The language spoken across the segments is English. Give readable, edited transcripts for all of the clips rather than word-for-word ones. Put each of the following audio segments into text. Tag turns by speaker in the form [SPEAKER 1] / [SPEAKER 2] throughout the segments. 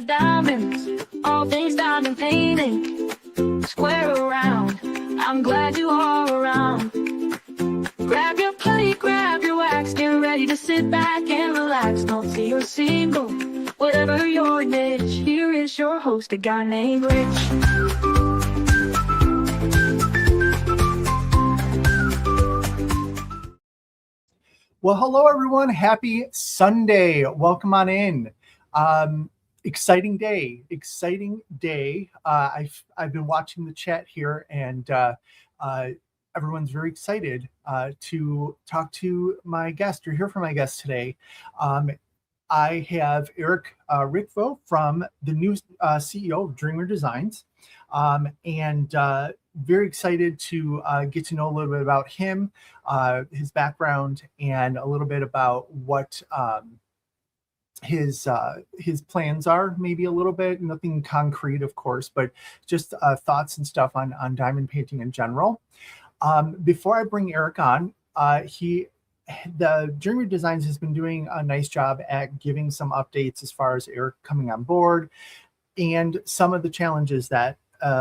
[SPEAKER 1] like diamonds, all things diamond painting. Square around, I'm glad you are around. Grab your plate, grab your wax, get ready to sit back and relax. Don't see you're single, whatever your niche. Here is your host, a guy named Rich.
[SPEAKER 2] Well, hello everyone. Happy Sunday. Welcome on in. Exciting day. I've been watching the chat here, and everyone's very excited to talk to my guest or hear from my guest today. I have Eric Ritvo from the new CEO of Dreamer Designs, and very excited to get to know a little bit about him, his background, and a little bit about what his plans are. Maybe a little bit, nothing concrete, of course, but just thoughts and stuff on diamond painting in general. Before I bring Eric on, the Dreamer Designs has been doing a nice job at giving some updates as far as Eric coming on board and some of the challenges that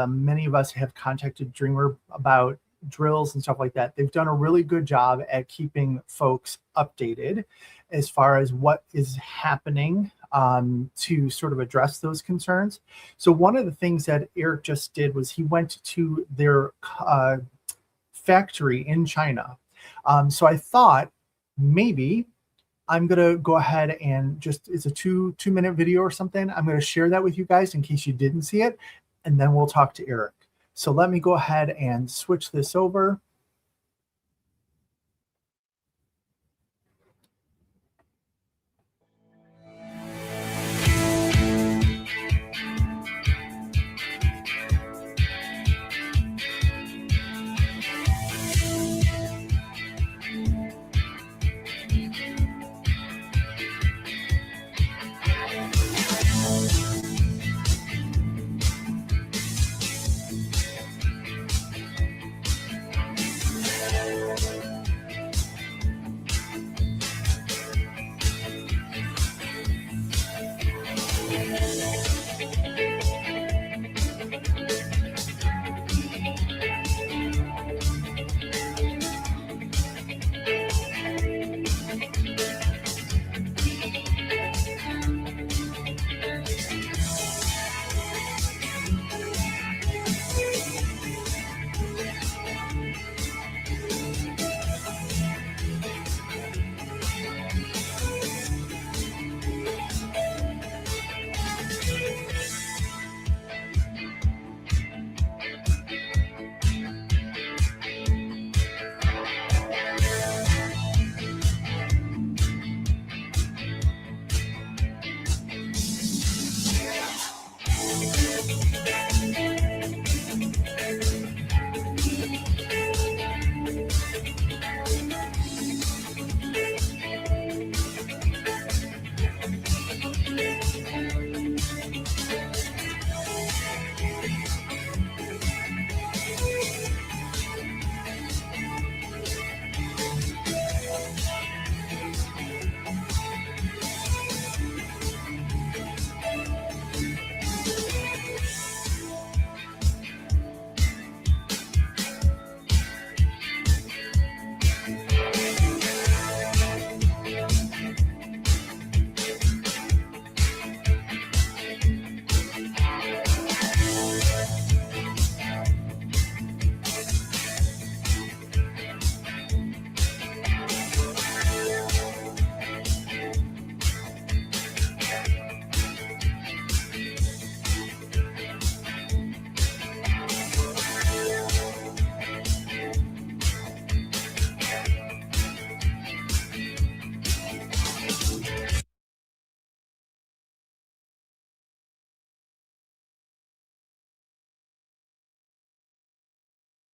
[SPEAKER 2] many of us have contacted Dreamer about, drills and stuff like that. They've done a really good job at keeping folks updated as far as what is happening to sort of address those concerns. So one of the things that Eric just did was he went to their factory in China. So I thought maybe I'm going to go ahead and just, it's a two-minute video or something. I'm going to share that with you guys in case you didn't see it, and then we'll talk to Eric. So let me go ahead and switch this over.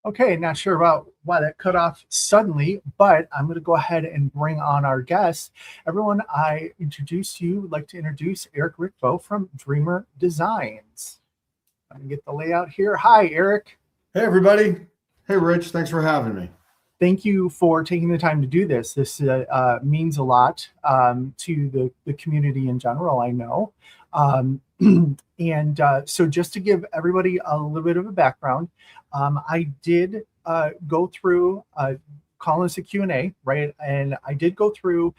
[SPEAKER 2] Okay, not sure about why that cut off suddenly, but I'm going to go ahead and bring on our guest. Everyone, I would like to introduce Eric Ritvo from Dreamer Designs. Let me get the layout here. Hi, Eric.
[SPEAKER 3] Hey, everybody. Hey, Rich. Thanks for having me.
[SPEAKER 2] thank you for taking the time to do this. This means a lot to the community in general, I know. So just to give everybody a little bit of a background, I did go through, call this a Q&A, right? And I did go through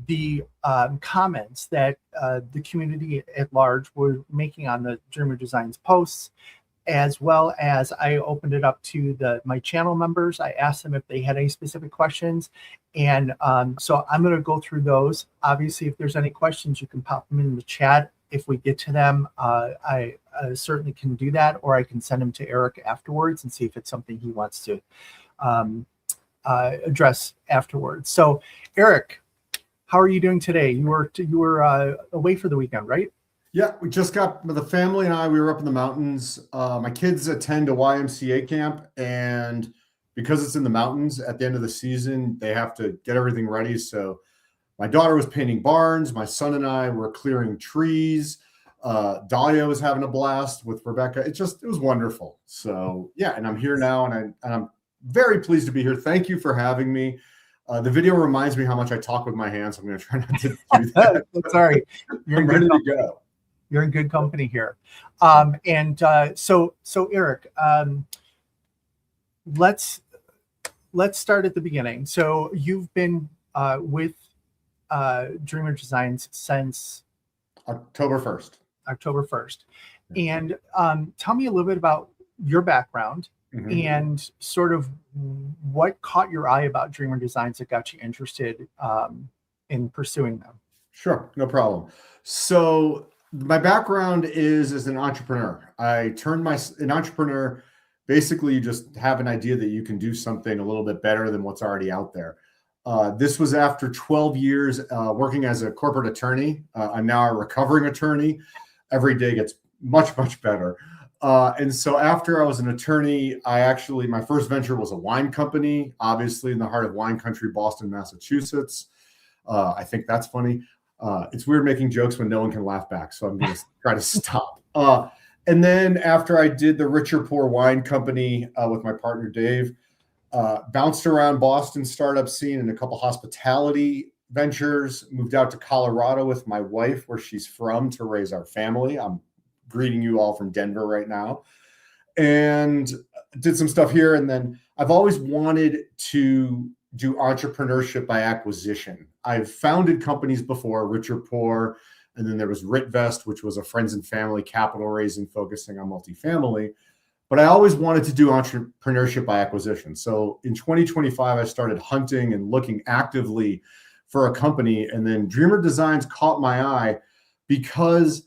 [SPEAKER 2] the comments that the community at large were making on the Dreamer Designs posts, as well as I opened it up to my channel members. I asked them if they had any specific questions. And so I'm going to go through those. Obviously, if there's any questions, you can pop them in the chat. If we get to them, I certainly can do that, or I can send them to Eric afterwards and see if it's something he wants to address afterwards. So Eric, how are you doing today? You were away for the weekend, right?
[SPEAKER 3] Yeah, we just got, the family and I, we were up in the mountains. My kids attend a YMCA camp, and because it's in the mountains at the end of the season, they have to get everything ready. So my daughter was painting barns. My son and I were clearing trees. Dahlia was having a blast with Rebecca. It was wonderful. So yeah, and I'm here now, and I'm very pleased to be here. Thank you for having me. The video reminds me how much I talk with my hands. I'm going to try not to do that.
[SPEAKER 2] Sorry, you're
[SPEAKER 3] ready to go.
[SPEAKER 2] You're in good company here. So Eric, let's start at the beginning. So you've been with Dreamer Designs since
[SPEAKER 3] October 1st.
[SPEAKER 2] October 1st. And tell me a little bit about your background and sort of what caught your eye about Dreamer Designs that got you interested in pursuing them.
[SPEAKER 3] Sure, no problem. So my background is as an entrepreneur. I turned an entrepreneur. Basically, you just have an idea that you can do something a little bit better than what's already out there. This was after 12 years working as a corporate attorney. I'm now a recovering attorney. Every day gets much, much better. And so after I was an attorney, my first venture was a wine company, obviously in the heart of wine country, Boston, Massachusetts. I think that's funny. It's weird making jokes when no one can laugh back, so I'm going to try to stop. And then after I did the Richer Poor Wine Company with my partner, Dave, bounced around Boston startup scene and a couple hospitality ventures, moved out to Colorado with my wife, where she's from, to raise our family. I'm greeting you all from Denver right now. And did some stuff here. And then I've always wanted to do entrepreneurship by acquisition. I've founded companies before, Richer Poor, and then there was Ritvest, which was a friends and family capital raising focusing on multifamily. But I always wanted to do entrepreneurship by acquisition. So in 2025, I started hunting and looking actively for a company. And then Dreamer Designs caught my eye because,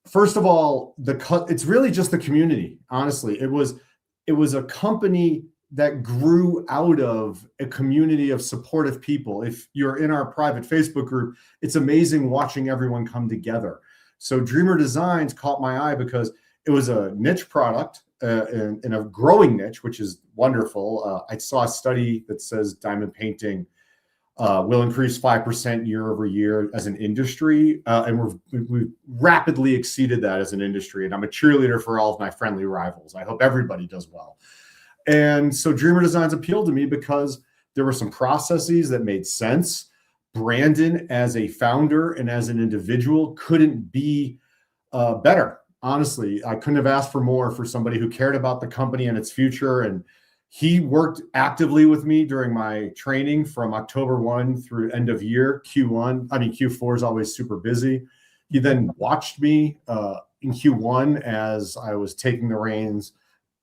[SPEAKER 3] first of all, it's really just the community. Honestly, it was a company that grew out of a community of supportive people. If you're in our private Facebook group, it's amazing watching everyone come together. So Dreamer Designs caught my eye because it was a niche product in a growing niche, which is wonderful. I saw a study that says diamond painting will increase 5% year over year as an industry. And we've rapidly exceeded that as an industry. And I'm a cheerleader for all of my friendly rivals. I hope everybody does well. And so Dreamer Designs appealed to me because there were some processes that made sense. Brandon, as a founder and as an individual, couldn't be better. Honestly, I couldn't have asked for more for somebody who cared about the company and its future. And he worked actively with me during my training from October 1 through end of year, Q4 is always super busy. He then watched me in Q1 as I was taking the reins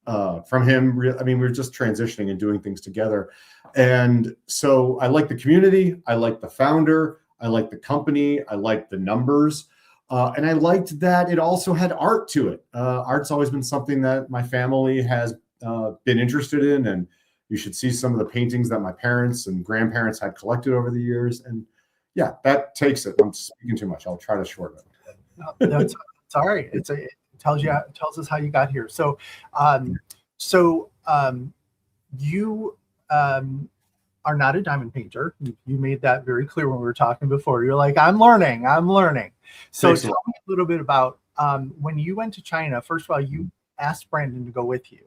[SPEAKER 3] from him. We were just transitioning and doing things together. And so I like the community. I like the founder. I like the company. I like the numbers. And I liked that it also had art to it. Art's always been something that my family has been interested in. And you should see some of the paintings that my parents and grandparents had collected over the years. And yeah, that takes it. I'm speaking too much. I'll try to shorten it.
[SPEAKER 2] No, that's all right. It tells us how you got here. So, you are not a diamond painter. You made that very clear when we were talking before. You're like, I'm learning. So tell me a little bit about when you went to China. First of all, you asked Brandon to go with you.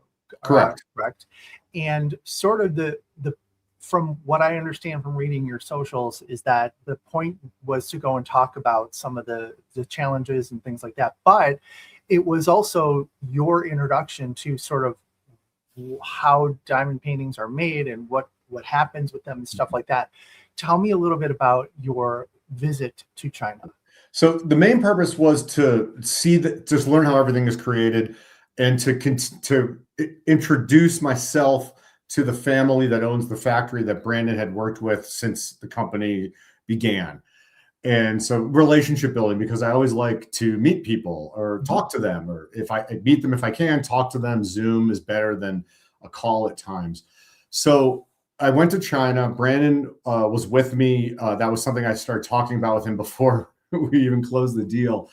[SPEAKER 3] Correct.
[SPEAKER 2] Correct. And sort of the from what I understand from reading your socials is that the point was to go and talk about some of the challenges and things like that. But it was also your introduction to sort of how diamond paintings are made and what happens with them and stuff like that. Tell me a little bit about your visit to China.
[SPEAKER 3] So the main purpose was to see that, just learn how everything is created, and to introduce myself to the family that owns the factory that Brandon had worked with since the company began. And so relationship building, because I always like to meet people or talk to them, or if I meet them, if I can talk to them. Zoom is better than a call at times. So I went to China. Brandon was with me. That was something I started talking about with him before we even closed the deal.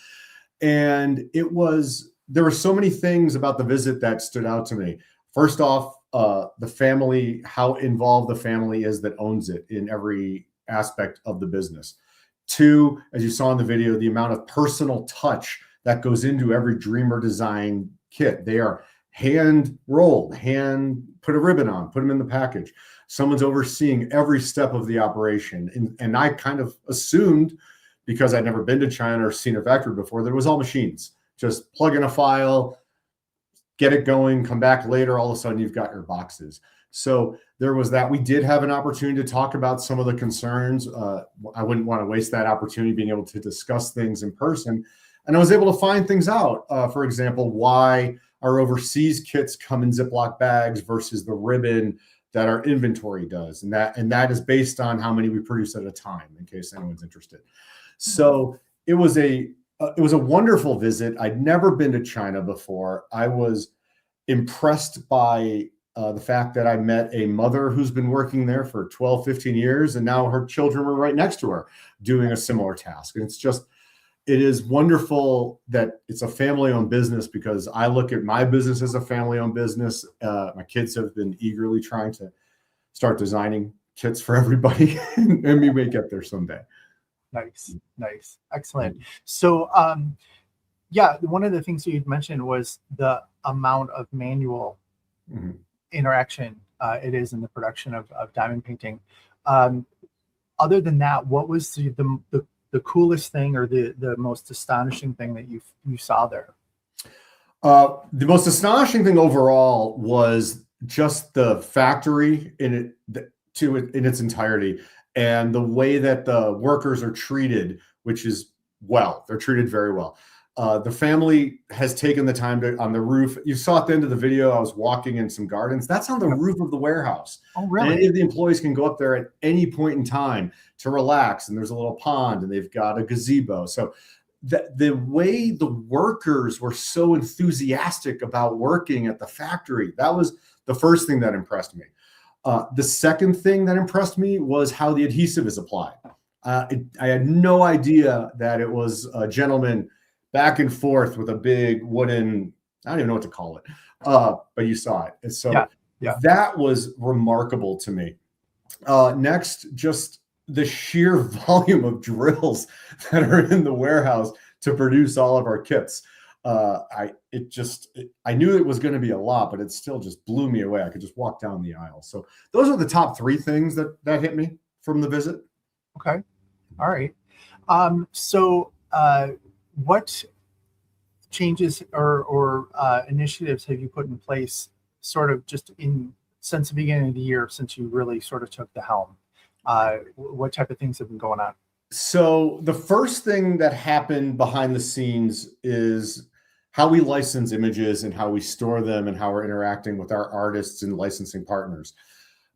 [SPEAKER 3] And there were so many things about the visit that stood out to me. First off, the family, how involved the family is that owns it in every aspect of the business. Two, as you saw in the video, the amount of personal touch that goes into every Dreamer design kit. They are hand rolled, hand put a ribbon on, put them in the package. Someone's overseeing every step of the operation. And I kind of assumed, because I'd never been to China or seen a factory before, that it was all machines. Just plug in a file, get it going, come back later, all of a sudden you've got your boxes. So there was that. We did have an opportunity to talk about some of the concerns. I wouldn't want to waste that opportunity being able to discuss things in person. And I was able to find things out. For example, why our overseas kits come in Ziploc bags versus the ribbon that our inventory does. And that is based on how many we produce at a time, in case anyone's interested. So it was a wonderful visit. I'd never been to China before. I was impressed by the fact that I met a mother who's been working there for 12, 15 years, and now her children were right next to her doing a similar task. And it is wonderful that it's a family-owned business, because I look at my business as a family-owned business. My kids have been eagerly trying to start designing kits for everybody, and we may get there someday.
[SPEAKER 2] Nice. Excellent. So, yeah, one of the things that you'd mentioned was the amount of manual interaction it is in the production of diamond painting. Other than that, what was the coolest thing or the most astonishing thing that you saw there?
[SPEAKER 3] The most astonishing thing overall was just the factory in its entirety, and the way that the workers are treated, which is they're treated very well. The family has taken the time on the roof. You saw at the end of the video, I was walking in some gardens. That's on the roof of the warehouse.
[SPEAKER 2] Oh, really?
[SPEAKER 3] And any of the employees can go up there at any point in time to relax. And there's a little pond, and they've got a gazebo. So the way the workers were so enthusiastic about working at the factory, that was the first thing that impressed me. The second thing that impressed me was how the adhesive is applied. I had no idea that it was a gentleman back and forth with a big wooden, I don't even know what to call it, but you saw it. And so that was remarkable to me. Next, just the sheer volume of drills that are in the warehouse to produce all of our kits. I knew it was going to be a lot, but it still just blew me away. I could just walk down the aisle. So those are the top three things that hit me from the visit.
[SPEAKER 2] Okay. All right. What changes or initiatives have you put in place sort of just since the beginning of the year, since you really sort of took the helm? What type of things have been going on?
[SPEAKER 3] So the first thing that happened behind the scenes is how we license images and how we store them and how we're interacting with our artists and licensing partners.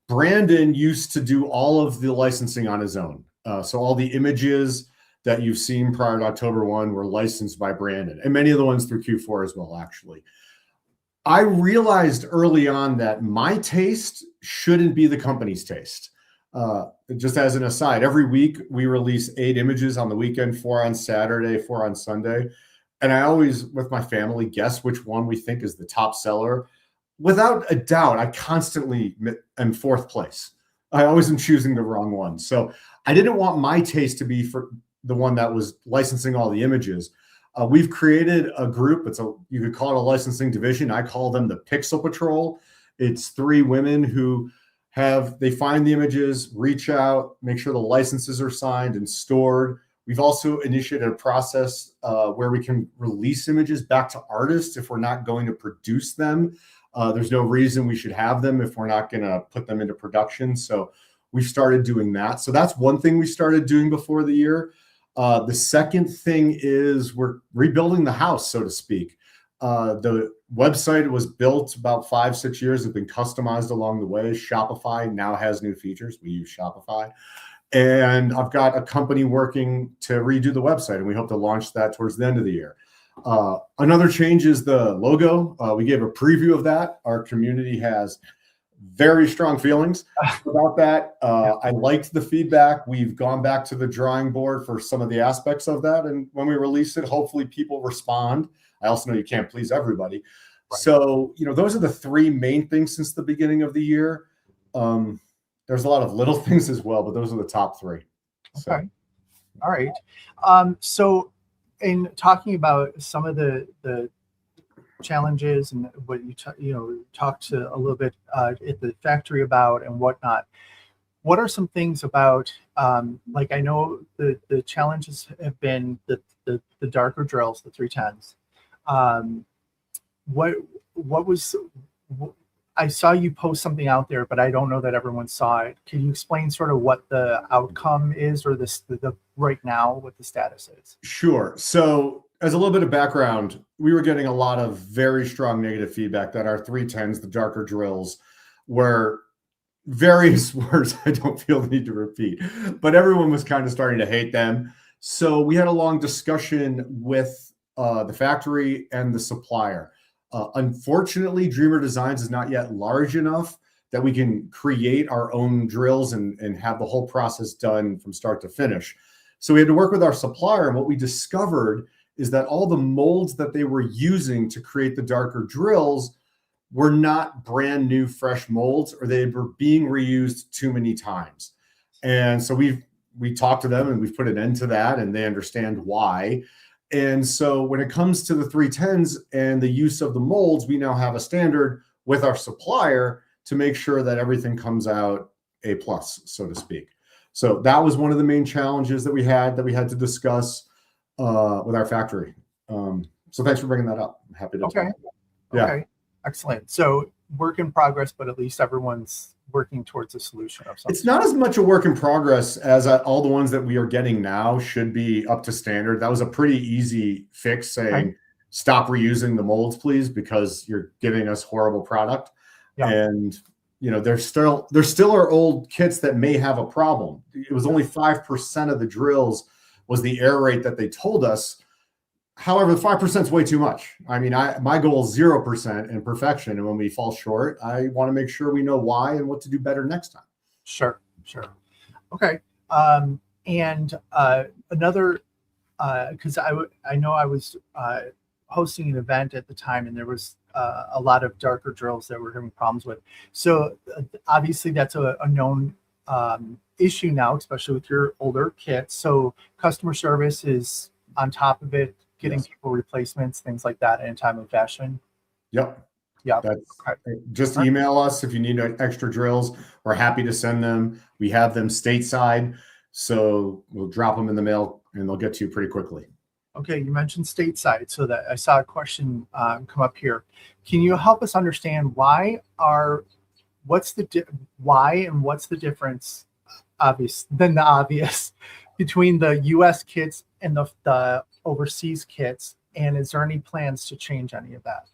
[SPEAKER 3] Brandon used to do all of the licensing on his own. So all the images that you've seen prior to October 1 were licensed by Brandon, and many of the ones through Q4 as well, actually. I realized early on that my taste shouldn't be the company's taste. Just as an aside, every week we release 8 images on the weekend, 4 on Saturday, 4 on Sunday. And I always, with my family, guess which one we think is the top seller. Without a doubt, I constantly am 4th place. I always am choosing the wrong one. So I didn't want my taste to be for the one that was licensing all the images. We've created a group. You could call it a licensing division. I call them the Pixel Patrol. It's 3 women who they find the images, reach out, make sure the licenses are signed and stored. We've also initiated a process where we can release images back to artists if we're not going to produce them. There's no reason we should have them if we're not going to put them into production. So we started doing that. So that's one thing we started doing before the year. The second thing is we're rebuilding the house, so to speak. The website was built about 5-6 years. It's been customized along the way. Shopify now has new features. We use Shopify. And I've got a company working to redo the website, and we hope to launch that towards the end of the year. Another change is the logo. We gave a preview of that. Our community has very strong feelings about that. I liked the feedback. We've gone back to the drawing board for some of the aspects of that. And when we release it, hopefully people respond. I also know you can't please everybody. Right. So, those are the 3 main things since the beginning of the year. There's a lot of little things as well, but those are the top 3. So.
[SPEAKER 2] Okay. All right. So in talking about some of the challenges and what you talked to a little bit at the factory about and whatnot, what are some things about like I know the challenges have been the darker drills, the 310s. I saw you post something out there, but I don't know that everyone saw it. Can you explain sort of what the outcome is, or the right now, what the status is?
[SPEAKER 3] Sure. So as a little bit of background, we were getting a lot of very strong negative feedback that our 310s, the darker drills, were various words I don't feel the need to repeat, but everyone was kind of starting to hate them. So we had a long discussion with the factory and the supplier. Unfortunately, Dreamer Designs is not yet large enough that we can create our own drills and have the whole process done from start to finish. So we had to work with our supplier, and what we discovered is that all the molds that they were using to create the darker drills were not brand new, fresh molds, or they were being reused too many times. And so we talked to them, and we've put an end to that, and they understand why. And so when it comes to the 310s and the use of the molds, we now have a standard with our supplier to make sure that everything comes out A+, so to speak. So that was one of the main challenges that we had to discuss with our factory. So thanks for bringing that up. I'm happy to talk. Yeah.
[SPEAKER 2] Okay, excellent. So work in progress, but at least everyone's working towards a solution of something.
[SPEAKER 3] It's not as much a work in progress as all the ones that we are getting now should be up to standard. That was a pretty easy fix, saying stop reusing the molds, please, because you're giving us horrible product. Yeah. And there still are old kits that may have a problem. It was only 5% of the drills was the error rate that they told us. However, 5% is way too much. I mean, my goal is 0% in perfection. And when we fall short, I want to make sure we know why and what to do better next time.
[SPEAKER 2] Sure. Okay. And another, because I know I was hosting an event at the time, and there was a lot of darker drills that we're having problems with. So obviously that's a known issue now, especially with your older kits. So customer service is on top of it, getting people replacements, things like that in a timely fashion.
[SPEAKER 3] Yep.
[SPEAKER 2] Yeah.
[SPEAKER 3] Just email us if you need extra drills. We're happy to send them. We have them stateside, so we'll drop them in the mail and they'll get to you pretty quickly.
[SPEAKER 2] Okay, you mentioned stateside, so that I saw a question come up here. Can you help us understand what's the difference, obvious, between the U.S. kits and the overseas kits, and is there any plans to change any of that?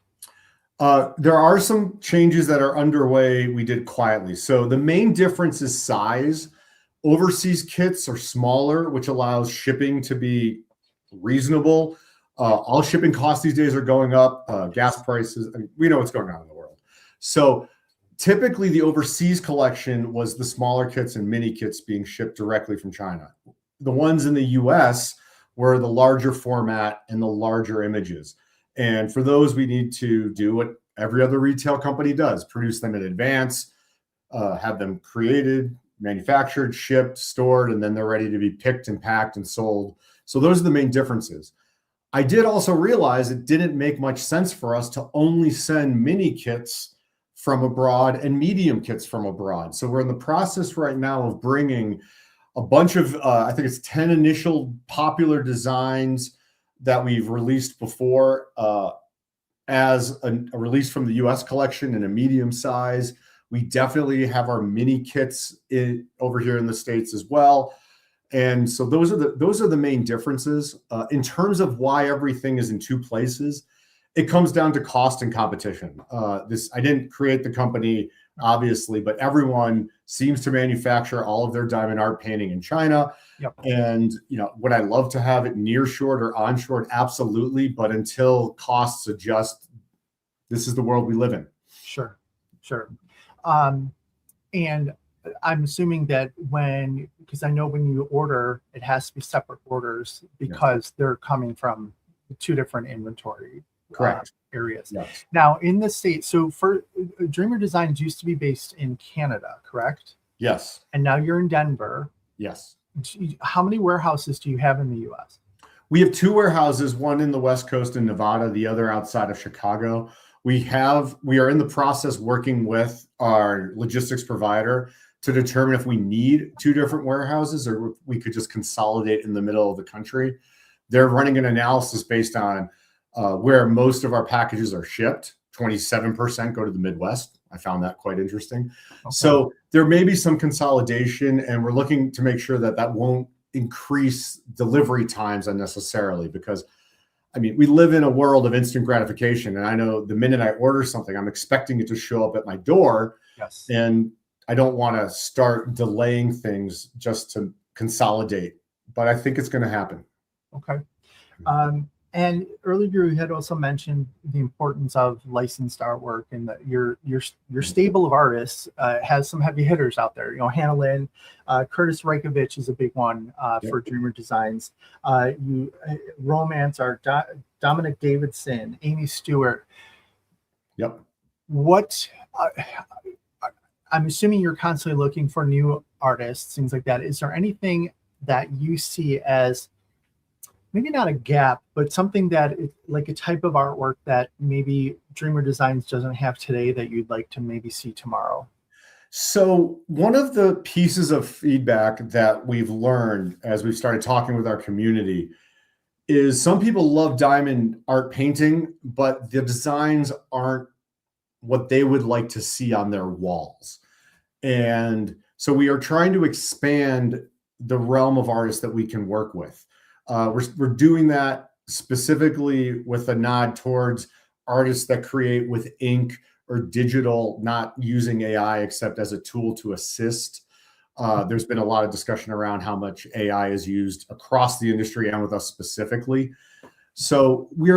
[SPEAKER 3] There are some changes that are underway. We did quietly. So the main difference is size. Overseas kits are smaller, which allows shipping to be reasonable. All shipping costs these days are going up. Gas prices, we know what's going on in the world. So typically the overseas collection was the smaller kits and mini kits being shipped directly from China. The ones in the US were the larger format and the larger images. And for those, we need to do what every other retail company does: produce them in advance, have them created, manufactured, shipped, stored, and then they're ready to be picked and packed and sold. So those are the main differences. I did also realize it didn't make much sense for us to only send mini kits from abroad and medium kits from abroad. So we're in the process right now of bringing a bunch of, I think it's 10 initial popular designs that we've released before as a release from the US collection in a medium size. We definitely have our mini kits over here in the States as well. And so those are the main differences. In terms of why everything is in two places, it comes down to cost and competition. I didn't create the company, obviously, but everyone seems to manufacture all of their diamond art painting in China.
[SPEAKER 2] Yep.
[SPEAKER 3] And would I love to have it near short or onshore? Absolutely. But until costs adjust, this is the world we live in.
[SPEAKER 2] Sure. And I'm assuming that because I know when you order, it has to be separate orders because they're coming from two different inventory areas.
[SPEAKER 3] Yes.
[SPEAKER 2] Now in the States, so for Dreamer Designs used to be based in Canada, correct?
[SPEAKER 3] Yes.
[SPEAKER 2] And now you're in Denver.
[SPEAKER 3] Yes.
[SPEAKER 2] How many warehouses do you have in the US?
[SPEAKER 3] We have two warehouses, one in the West Coast in Nevada, the other outside of Chicago. We are in the process working with our logistics provider to determine if we need two different warehouses or if we could just consolidate in the middle of the country. They're running an analysis based on where most of our packages are shipped. 27% go to the Midwest. I found that quite interesting. Okay. So there may be some consolidation, and we're looking to make sure that won't increase delivery times unnecessarily, because we live in a world of instant gratification. And I know the minute I order something, I'm expecting it to show up at my door.
[SPEAKER 2] Yes.
[SPEAKER 3] And I don't want to start delaying things just to consolidate, but I think it's going to happen.
[SPEAKER 2] Okay. And earlier you had also mentioned the importance of licensed artwork, and that your stable of artists has some heavy hitters out there. Hannah Lynn, Curtis Reikovich is a big one for Dreamer Designs. Romance art, Dominic Davidson, Amy Stewart.
[SPEAKER 3] Yep.
[SPEAKER 2] I'm assuming you're constantly looking for new artists, things like that. Is there anything that you see as maybe not a gap, but something that like a type of artwork that maybe Dreamer Designs doesn't have today that you'd like to maybe see tomorrow?
[SPEAKER 3] So one of the pieces of feedback that we've learned as we've started talking with our community is some people love diamond art painting, but the designs aren't what they would like to see on their walls. And so we are trying to expand the realm of artists that we can work with. We're doing that specifically with a nod towards artists that create with ink or digital, not using AI except as a tool to assist. There's been a lot of discussion around how much AI is used across the industry and with us specifically. So we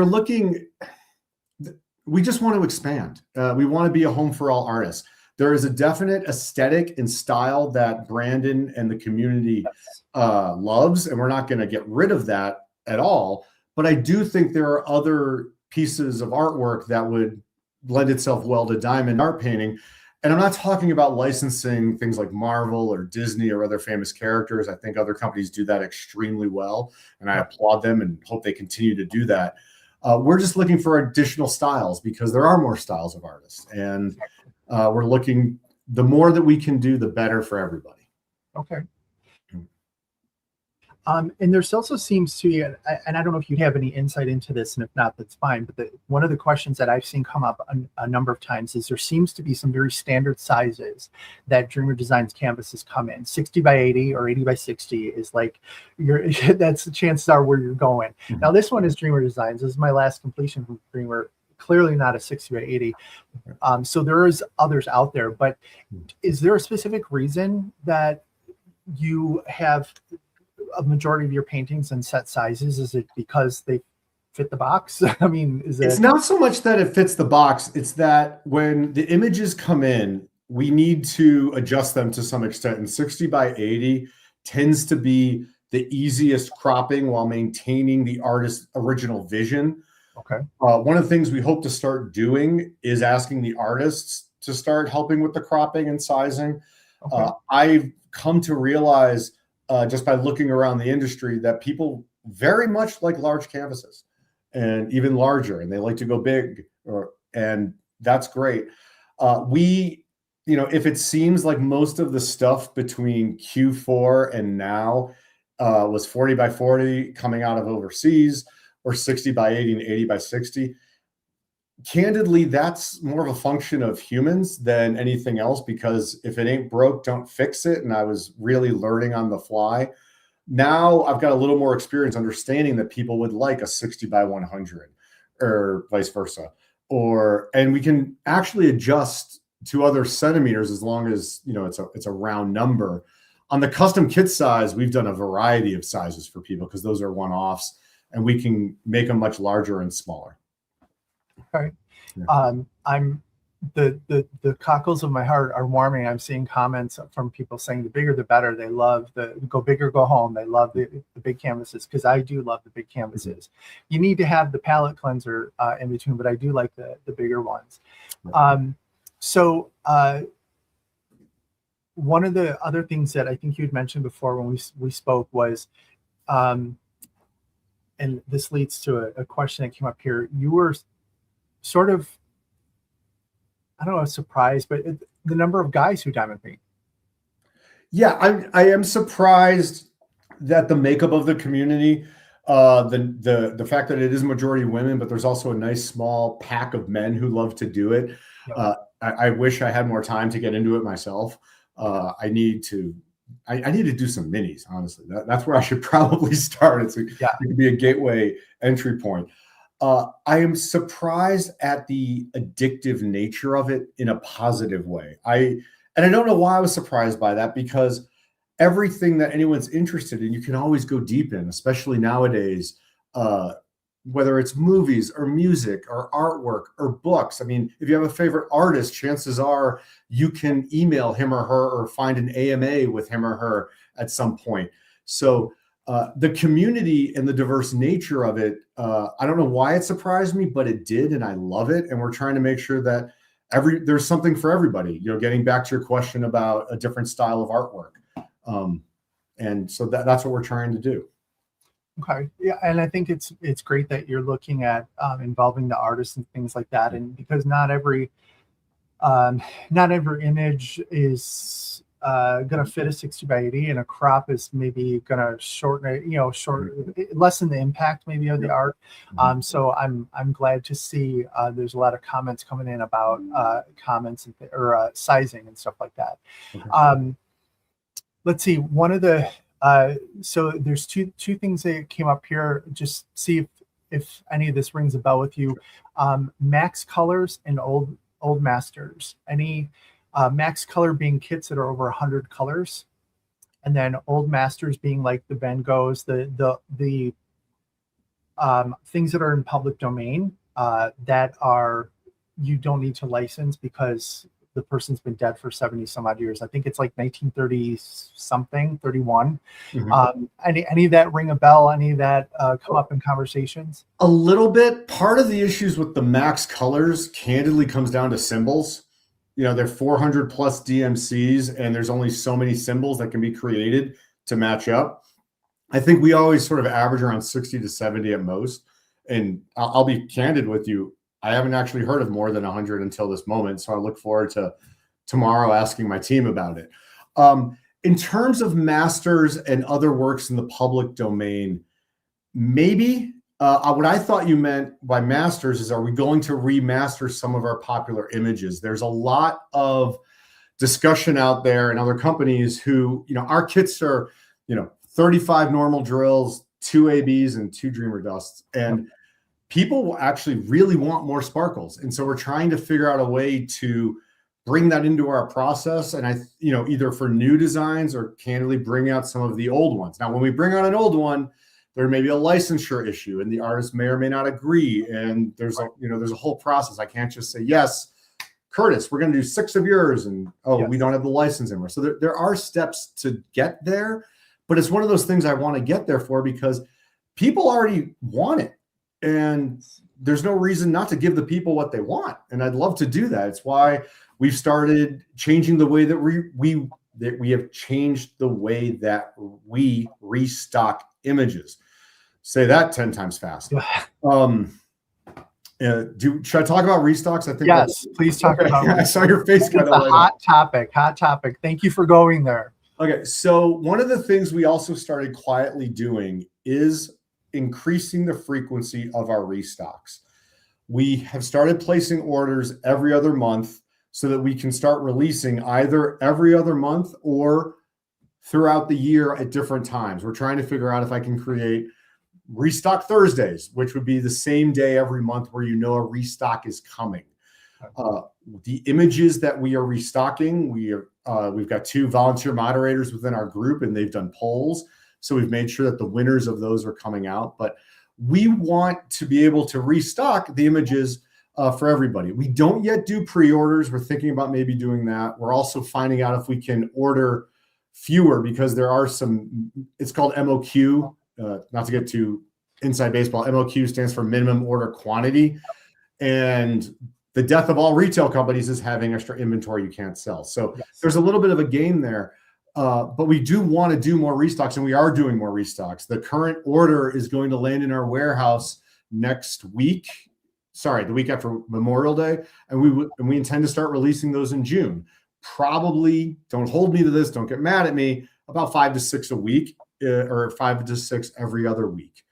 [SPEAKER 3] just want to expand. We want to be a home for all artists. There is a definite aesthetic and style that Brandon and the community loves, and we're not going to get rid of that at all. But I do think there are other pieces of artwork that would lend itself well to diamond art painting. And I'm not talking about licensing things like Marvel or Disney or other famous characters. I think other companies do that extremely well, and I applaud them and hope they continue to do that. We're just looking for additional styles because there are more styles of artists, and we're looking, the more that we can do, the better for everybody.
[SPEAKER 2] Okay. And there also seems to be, and I don't know if you have any insight into this, and if not, that's fine. But one of the questions that I've seen come up a number of times is there seems to be some very standard sizes that Dreamer Designs canvases come in. 60 by 80 or 80 by 60 is like that's the chances are where you're going. Mm-hmm. Now this one is Dreamer Designs. This is my last completion from Dreamer. Clearly not a 60 by 80. So there is others out there, but is there a specific reason that you have a majority of your paintings in set sizes? Is it because they fit the box? I mean, it's
[SPEAKER 3] not so much that it fits the box. It's that when the images come in, we need to adjust them to some extent. And 60 by 80 tends to be the easiest cropping while maintaining the artist's original vision.
[SPEAKER 2] Okay.
[SPEAKER 3] One of the things we hope to start doing is asking the artists to start helping with the cropping and sizing. Okay. I've come to realize just by looking around the industry that people very much like large canvases and even larger, and they like to go big, and that's great. If it seems like most of the stuff between Q4 and now was 40 by 40 coming out of overseas, or 60 by 80 and 80 by 60, candidly, that's more of a function of humans than anything else, because if it ain't broke, don't fix it. And I was really learning on the fly. Now I've got a little more experience understanding that people would like a 60 by 100 or vice versa. And we can actually adjust to other centimeters as long as, it's a round number. On the custom kit size, we've done a variety of sizes for people because those are one-offs, and we can make them much larger and smaller.
[SPEAKER 2] Okay.
[SPEAKER 3] Yeah.
[SPEAKER 2] I'm the cockles of my heart are warming. I'm seeing comments from people saying the bigger the better. They love the go big or go home. They love the big canvases, because I do love the big canvases. You need to have the palette cleanser in between, but I do like the bigger ones. So one of the other things that I think you'd mentioned before when we spoke was, and this leads to a question that came up here. You were sort of, I don't know, surprised, but the number of guys who diamond paint.
[SPEAKER 3] Yeah, I am surprised that the makeup of the community, the fact that it is majority women, but there's also a nice small pack of men who love to do it.
[SPEAKER 2] Yep.
[SPEAKER 3] I wish I had more time to get into it myself. I need to do some minis, honestly. That's where I should probably start. It could be a gateway entry point. I am surprised at the addictive nature of it in a positive way. I don't know why I was surprised by that, because everything that anyone's interested in, you can always go deep in, especially nowadays, whether it's movies or music or artwork or books. I mean, if you have a favorite artist, chances are you can email him or her or find an AMA with him or her at some point. So the community and the diverse nature of it, I don't know why it surprised me, but it did, and I love it. And we're trying to make sure that there's something for everybody. Getting back to your question about a different style of artwork, and so that's what we're trying to do.
[SPEAKER 2] Okay, yeah, and I think it's great that you're looking at involving the artists and things like that, and because not every image is going to fit a 60 by 80, and a crop is maybe going to shorten it, lessen the impact maybe of the art. So I'm glad to see there's a lot of comments coming in about comments or sizing and stuff like that. Okay. Let's see, one of the so there's two things that came up here. Just see if any of this rings a bell with you. Max colors and old masters. Any max color being kits that are over 100 colors, and then old masters being like the Van Goghs, the things that are in public domain that are, you don't need to license because the person's been dead for 70 some odd years. I think it's like 1930 something, 31. Mm-hmm. Any of that ring a bell? Any of that come up in conversations?
[SPEAKER 3] A little bit. Part of the issues with the max colors candidly comes down to symbols. They're 400 plus DMCs, and there's only so many symbols that can be created to match up. I think we always sort of average around 60 to 70 at most. And I'll be candid with you, I haven't actually heard of more than 100 until this moment. So I look forward to tomorrow asking my team about it. In terms of masters and other works in the public domain, maybe what I thought you meant by masters is, are we going to remaster some of our popular images? There's a lot of discussion out there in other companies who, our kits are, 35 normal drills, 2 ABs and 2 Dreamer Dusts. And people will actually really want more sparkles. And so we're trying to figure out a way to bring that into our process. And either for new designs or candidly bring out some of the old ones. Now, when we bring out an old one, there may be a licensure issue and the artist may or may not agree. And there's a whole process. I can't just say, yes, Curtis, we're going to do 6 of yours. And, yes, we don't have the license anymore. So there are steps to get there, but it's one of those things I want to get there for, because people already want it. And there's no reason not to give the people what they want. And I'd love to do that. It's why we've started changing the way that we have changed the way that we restock images. Say that 10 times fast. Should I talk about restocks? I think
[SPEAKER 2] Yes, please talk
[SPEAKER 3] okay.
[SPEAKER 2] about.
[SPEAKER 3] I saw your face kind
[SPEAKER 2] It's
[SPEAKER 3] of
[SPEAKER 2] a
[SPEAKER 3] light
[SPEAKER 2] hot
[SPEAKER 3] up.
[SPEAKER 2] topic. Hot topic. Thank you for going there.
[SPEAKER 3] Okay, so one of the things we also started quietly doing is increasing the frequency of our restocks. We have started placing orders every other month so that we can start releasing either every other month or throughout the year at different times. We're trying to figure out if I can create restock Thursdays, which would be the same day every month where you know a restock is coming. The images that we are restocking, we've got 2 volunteer moderators within our group, and they've done polls. So we've made sure that the winners of those are coming out. But we want to be able to restock the images for everybody. We don't yet do pre-orders. We're thinking about maybe doing that. We're also finding out if we can order fewer, because there are some, it's called MOQ, not to get too inside baseball. MOQ stands for minimum order quantity. And the death of all retail companies is having extra inventory you can't sell. So there's a little bit of a game there. But we do want to do more restocks, and we are doing more restocks. The current order is going to land in our warehouse next week. Sorry, the week after Memorial Day. And we intend to start releasing those in June. Probably, don't hold me to this, don't get mad at me, about 5 to 6 a week, or 5 to 6 every other week.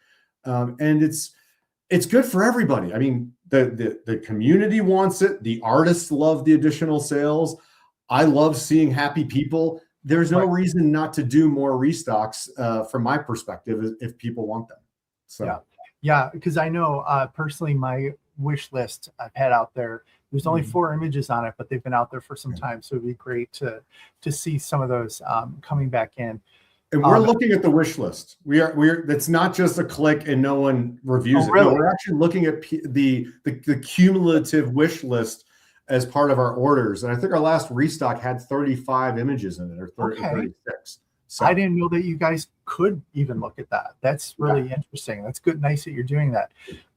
[SPEAKER 3] And it's good for everybody. I mean, the community wants it. The artists love the additional sales. I love seeing happy people. There's no reason not to do more restocks from my perspective if people want them. So
[SPEAKER 2] yeah, because I know personally my wish list I've had out there. There's only 4 images on it, but they've been out there for some time. So it'd be great to see some of those coming back in.
[SPEAKER 3] And we're looking at the wish list. We're that's not just a click and no one reviews it.
[SPEAKER 2] Really?
[SPEAKER 3] No, we're actually looking at the cumulative wish list as part of our orders. And I think our last restock had 35 images in it, or 36. So
[SPEAKER 2] I didn't know that you guys could even look at that. That's really interesting. That's good. Nice that you're doing that.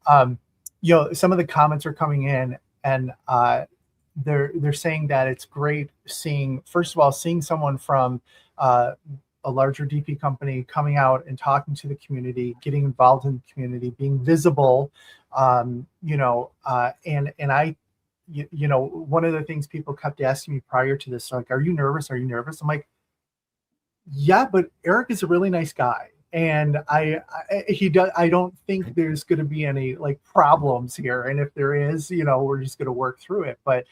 [SPEAKER 2] Some of the comments are coming in, and they're saying that it's great seeing someone from a larger DP company coming out and talking to the community, getting involved in the community, being visible. And I, one of the things people kept asking me prior to this, like, are you nervous? Are you nervous? I'm like, yeah, but Eric is a really nice guy. And I don't think there's going to be any like problems here. And if there is, we're just going to work through it. But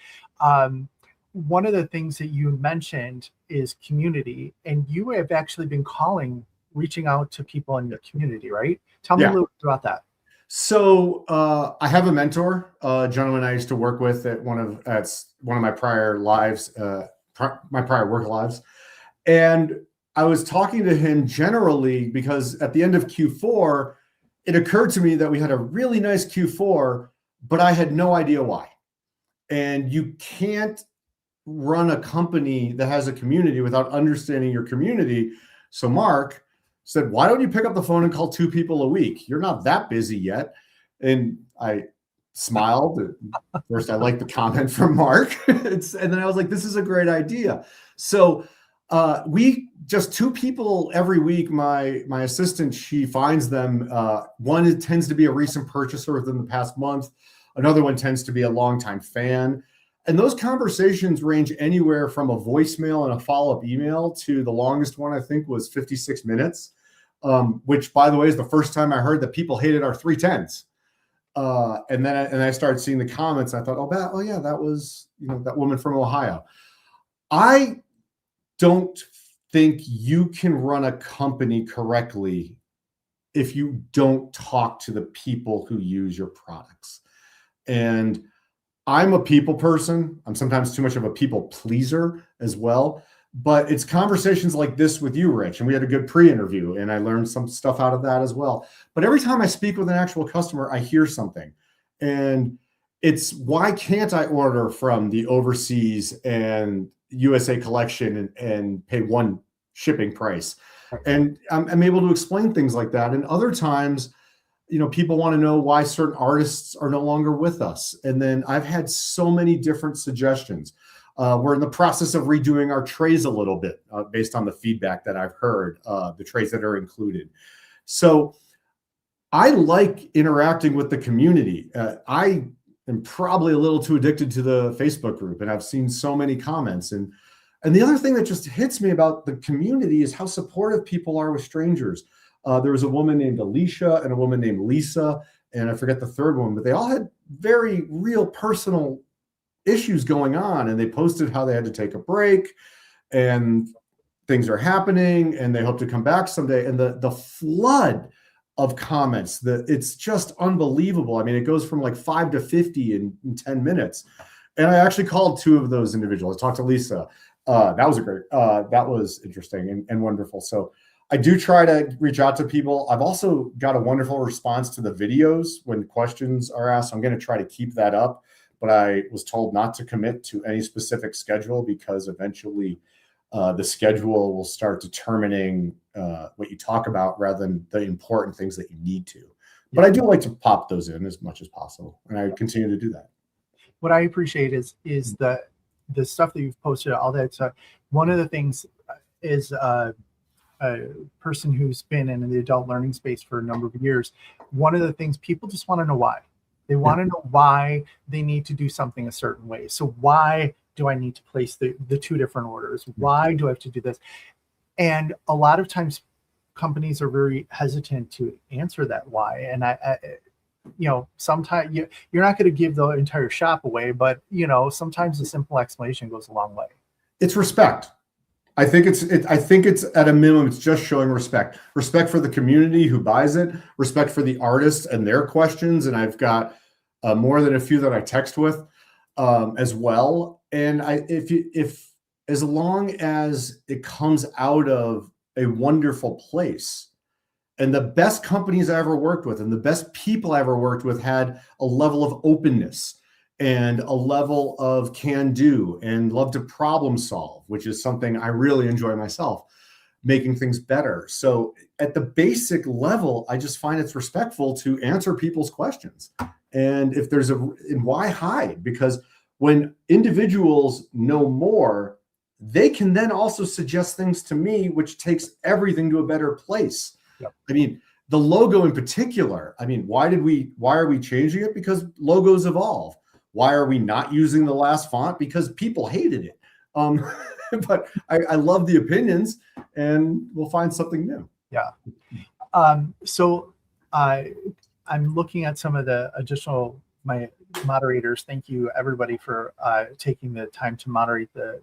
[SPEAKER 2] one of the things that you mentioned is community, and you have actually been reaching out to people in your community, right? Tell me a little bit about that.
[SPEAKER 3] So I have a mentor, a gentleman I used to work with at one of my prior lives, my prior work lives. And I was talking to him generally because at the end of Q4, it occurred to me that we had a really nice Q4, but I had no idea why. And you can't run a company that has a community without understanding your community. So Mark said, why don't you pick up the phone and call 2 people a week? You're not that busy yet. And I smiled. First, I liked the comment from Mark. And then I was like, this is a great idea. So we just 2 people every week. My assistant, she finds them. One tends to be a recent purchaser within the past month. Another one tends to be a longtime fan. And those conversations range anywhere from a voicemail and a follow-up email to the longest one, I think, was 56 minutes, which, by the way, is the first time I heard that people hated our 310s. And then I started seeing the comments. I thought, oh yeah, that was that woman from Ohio. I don't think you can run a company correctly if you don't talk to the people who use your products. And I'm a people person. I'm sometimes too much of a people pleaser as well. But it's conversations like this with you, Rich, and we had a good pre-interview, and I learned some stuff out of that as well. But every time I speak with an actual customer, I hear something. And it's, why can't I order from the overseas and USA collection and pay one shipping price? And I'm able to explain things like that. And other times, people want to know why certain artists are no longer with us. And then I've had so many different suggestions. We're in the process of redoing our trays a little bit based on the feedback that I've heard, the trays that are included. So I like interacting with the community. I am probably a little too addicted to the Facebook group, and I've seen so many comments. And the other thing that just hits me about the community is how supportive people are with strangers. There was a woman named Alicia and a woman named Lisa, and I forget the third one, but they all had very real personal issues going on, and they posted how they had to take a break and things are happening and they hope to come back someday. And the flood of comments, it's just unbelievable. I mean, it goes from like 5 to 50 in 10 minutes. And I actually called 2 of those individuals. I talked to Lisa. That was interesting and wonderful. So I do try to reach out to people. I've also got a wonderful response to the videos when questions are asked. I'm going to try to keep that up, but I was told not to commit to any specific schedule because eventually the schedule will start determining what you talk about rather than the important things that you need to. But I do like to pop those in as much as possible, and I continue to do that.
[SPEAKER 2] What I appreciate is the stuff that you've posted, all that stuff. One of the things is a person who's been in the adult learning space for a number of years. One of the things people just want to know why. They want to know why they need to do something a certain way. So why do I need to place the 2 different orders? Why do I have to do this? And a lot of times companies are very hesitant to answer that why. And I sometimes you're not going to give the entire shop away, but sometimes a simple explanation goes a long way.
[SPEAKER 3] It's respect. I think it's at a minimum, it's just showing respect for the community who buys it, respect for the artists and their questions. And I've got more than a few that I text with as well. And if as long as it comes out of a wonderful place, and the best companies I ever worked with and the best people I ever worked with had a level of openness and a level of can do and love to problem solve, which is something I really enjoy myself, making things better. So at the basic level, I just find it's respectful to answer people's questions. And if there's and why hide? Because when individuals know more, they can then also suggest things to me, which takes everything to a better place. Yep. I mean, the logo in particular, I mean, why are we changing it? Because logos evolve. Why are we not using the last font? Because people hated it. But I love the opinions, and we'll find something new.
[SPEAKER 2] Yeah. So I'm looking at some of the additional, my moderators. Thank you, everybody, for taking the time to moderate the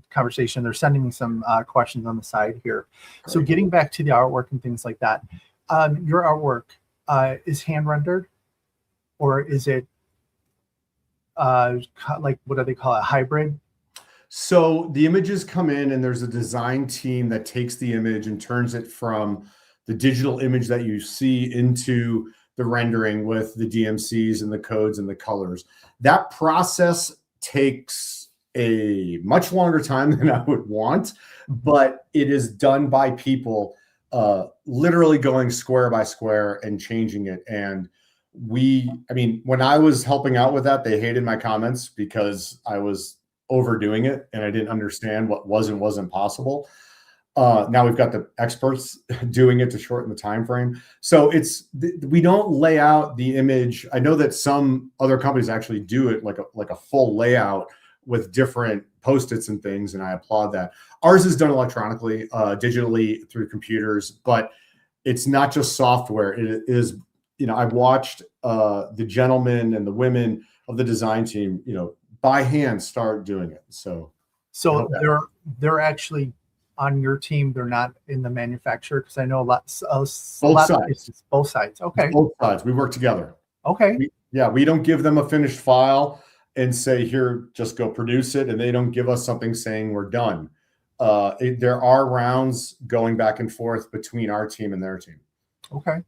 [SPEAKER 2] conversation. They're sending me some questions on the side here. So getting back to the artwork and things like that, your artwork is hand rendered, or is it like, what do they call it, hybrid?
[SPEAKER 3] So the images come in and there's a design team that takes the image and turns it from the digital image that you see into the rendering with the DMCs and the codes and the colors. That process takes a much longer time than I would want, but it is done by people literally going square by square and changing it. And when I was helping out with that, they hated my comments because I was overdoing it and I didn't understand what wasn't possible. Now we've got the experts doing it to shorten the time frame. So we don't lay out the image. I know that some other companies actually do it like a full layout with different Post-its and things, and I applaud that. Ours is done electronically, digitally through computers, but it's not just software. It is, I've watched the gentlemen and the women of the design team, by hand start doing it. So they're actually on your team. They're not in the manufacturer, because I know both sides. Both sides. Okay. Both sides. We work together.
[SPEAKER 2] Okay.
[SPEAKER 3] We don't give them a finished file and say, here, just go produce it. And they don't give us something saying we're done. There are rounds going back and forth between our team and their team.
[SPEAKER 2] Okay.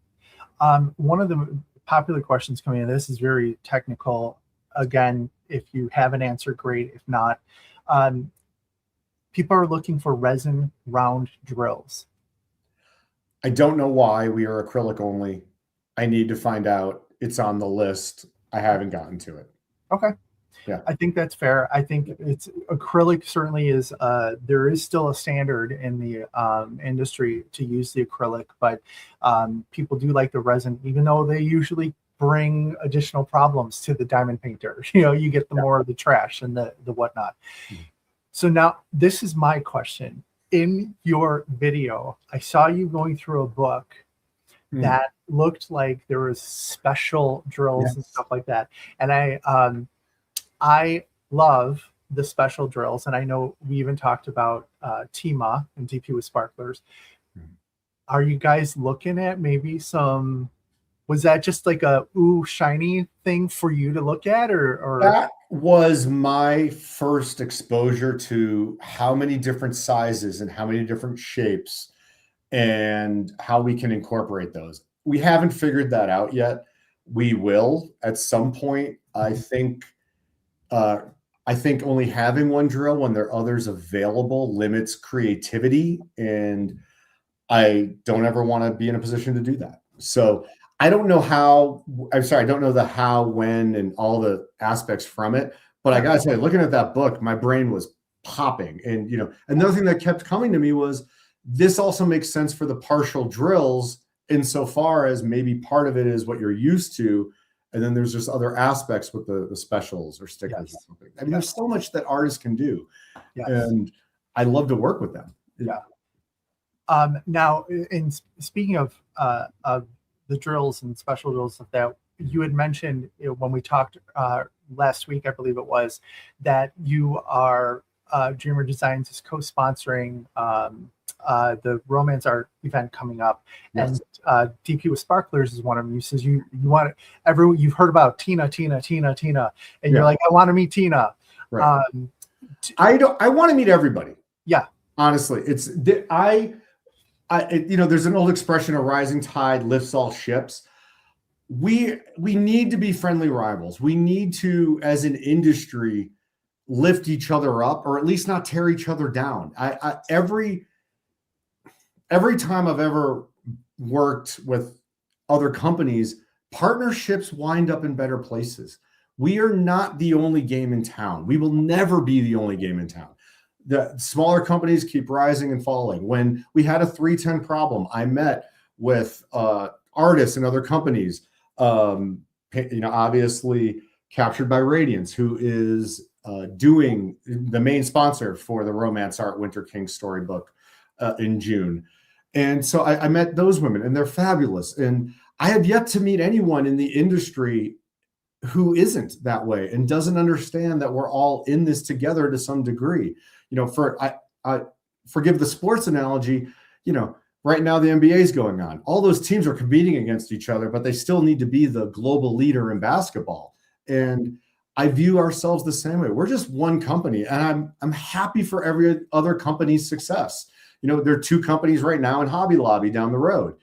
[SPEAKER 2] One of the popular questions coming in, this is very technical. Again, if you have an answer, great. If not, people are looking for resin round drills.
[SPEAKER 3] I don't know why. We are acrylic only. I need to find out. It's on the list. I haven't gotten to it.
[SPEAKER 2] Okay. I think that's fair. I think it's acrylic certainly is, there is still a standard in the industry to use the acrylic, but people do like the resin, even though they usually bring additional problems to the diamond painter. You get the more of the trash and the whatnot. So now this is my question. In your video, I saw you going through a book that looked like there was special drills and stuff like that. And I love the special drills. And I know we even talked about TMA and DP with sparklers. Are you guys looking at maybe some, was that just like a ooh shiny thing for you to look at, or
[SPEAKER 3] that was my first exposure to how many different sizes and how many different shapes and how we can incorporate those. We haven't figured that out yet. We will at some point. I think only having one drill when there are others available limits creativity, and I don't ever want to be in a position to do that. So I don't know how, I don't know the how, when, and all the aspects from it. But I gotta say, looking at that book, my brain was popping. And, another thing that kept coming to me was, this also makes sense for the partial drills insofar as maybe part of it is what you're used to. And then there's just other aspects with the specials or stickers or something. I mean, there's so much that artists can do. And I love to work with them.
[SPEAKER 2] Now, in speaking of the drills and special drills that you had mentioned when we talked last week, I believe it was, that you are Dreamer Designs is co-sponsoring the romance art event coming up, and DP with sparklers is one of them. You says you want you've heard about Tina, and you're like, I want to meet Tina.
[SPEAKER 3] Right. I want to meet everybody. Yeah, honestly, it's there's an old expression: a rising tide lifts all ships. We need to be friendly rivals. We need to, as an industry, lift each other up, or at least not tear each other down. Every time I've ever worked with other companies, partnerships wind up in better places. We are not the only game in town. We will never be the only game in town. The smaller companies keep rising and falling. When we had a 310 problem, I met with artists and other companies, obviously captured by Radiance, who is doing the main sponsor for the Romance Art Winter King storybook in June. And so I met those women, and they're fabulous. And I have yet to meet anyone in the industry who isn't that way and doesn't understand that we're all in this together to some degree. I forgive the sports analogy, right now the NBA is going on. All those teams are competing against each other, but they still need to be the global leader in basketball. And I view ourselves the same way. We're just one company, and I'm happy for every other company's success. There are two companies right now in Hobby Lobby down the road.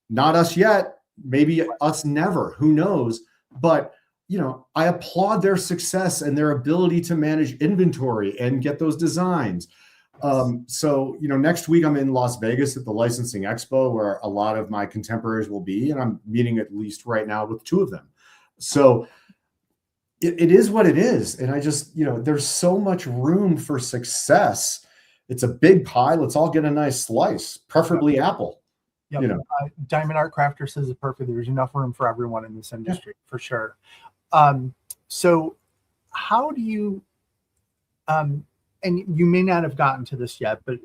[SPEAKER 3] Not us yet, maybe us never, who knows? But, I applaud their success and their ability to manage inventory and get those designs. So, next week I'm in Las Vegas at the Licensing Expo, where a lot of my contemporaries will be, and I'm meeting at least right now with two of them. So it is what it is. And I just, there's so much room for success. It's a big pie. Let's all get a nice slice, preferably apple.
[SPEAKER 2] Diamond Art Crafter says it perfectly. There's enough room for everyone in this industry, for sure. So how do you, and you may not have gotten to this yet, but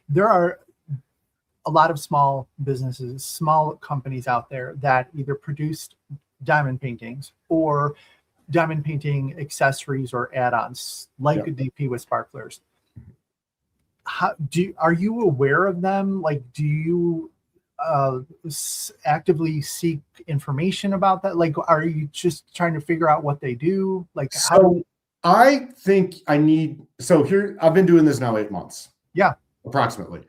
[SPEAKER 2] there are a lot of small businesses, small companies out there that either produced diamond paintings or diamond painting accessories or add-ons, like a DP with sparklers. Are you aware of them? Like, do you actively seek information about that? Like, are you just trying to figure out what they do? Like,
[SPEAKER 3] I think I've been doing this now 8 months. Yeah, approximately.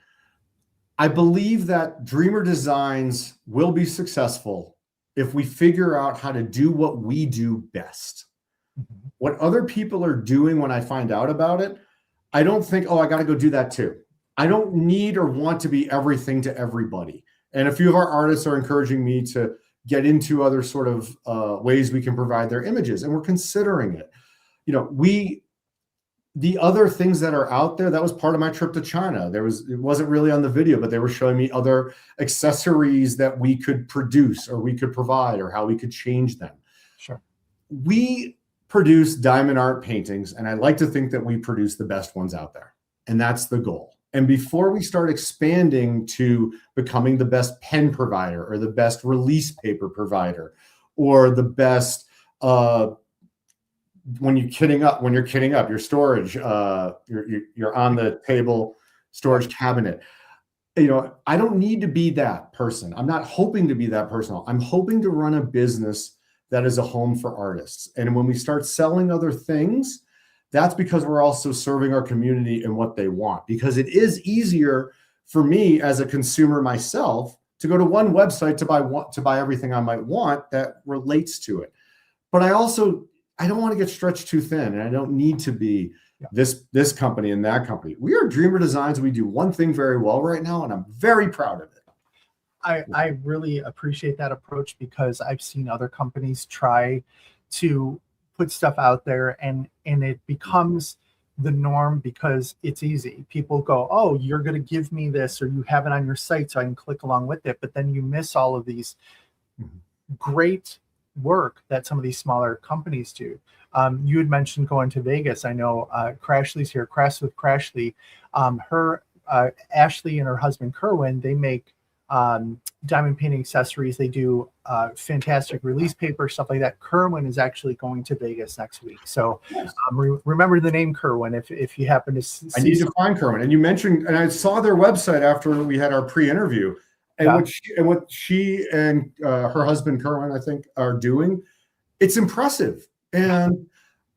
[SPEAKER 3] I believe that Dreamer Designs will be successful if we figure out how to do what we do best. Mm-hmm. What other people are doing, when I find out about it, I don't think, I got to go do that too. I don't need or want to be everything to everybody. And a few of our artists are encouraging me to get into other sort of ways we can provide their images, and we're considering it. You know, the other things that are out there, that was part of my trip to China. It wasn't really on the video, but they were showing me other accessories that we could produce or we could provide or how we could change them.
[SPEAKER 2] Sure.
[SPEAKER 3] We produce diamond art paintings, and I like to think that we produce the best ones out there. And that's the goal. And before we start expanding to becoming the best pen provider or the best release paper provider or the best when you're kitting up your storage, you're on the table storage cabinet. You know, I don't need to be that person. I'm not hoping to be that person. I'm hoping to run a business that is a home for artists. And when we start selling other things, that's because we're also serving our community and what they want. Because it is easier for me as a consumer myself to go to one website to buy everything I might want that relates to it. But I don't want to get stretched too thin, and I don't need to be this company and that company. We are Dreamer Designs. We do one thing very well right now, and I'm very proud of it.
[SPEAKER 2] I really appreciate that approach, because I've seen other companies try to put stuff out there and it becomes the norm because it's easy. People go, oh, you're going to give me this, or you have it on your site so I can click along with it. But then you miss all of these great work that some of these smaller companies do. You had mentioned going to Vegas. I know Crashly's here, Crafts with Crashly. Ashley and her husband Kerwin, they make diamond painting accessories. They do fantastic release paper, stuff like that. Kerwin is actually going to Vegas next week. So remember the name Kerwin if you happen to see.
[SPEAKER 3] I need to find Kerwin. And you mentioned, and I saw their website after we had our pre-interview. And what she and her husband Kerwin, I think, are doing, it's impressive. And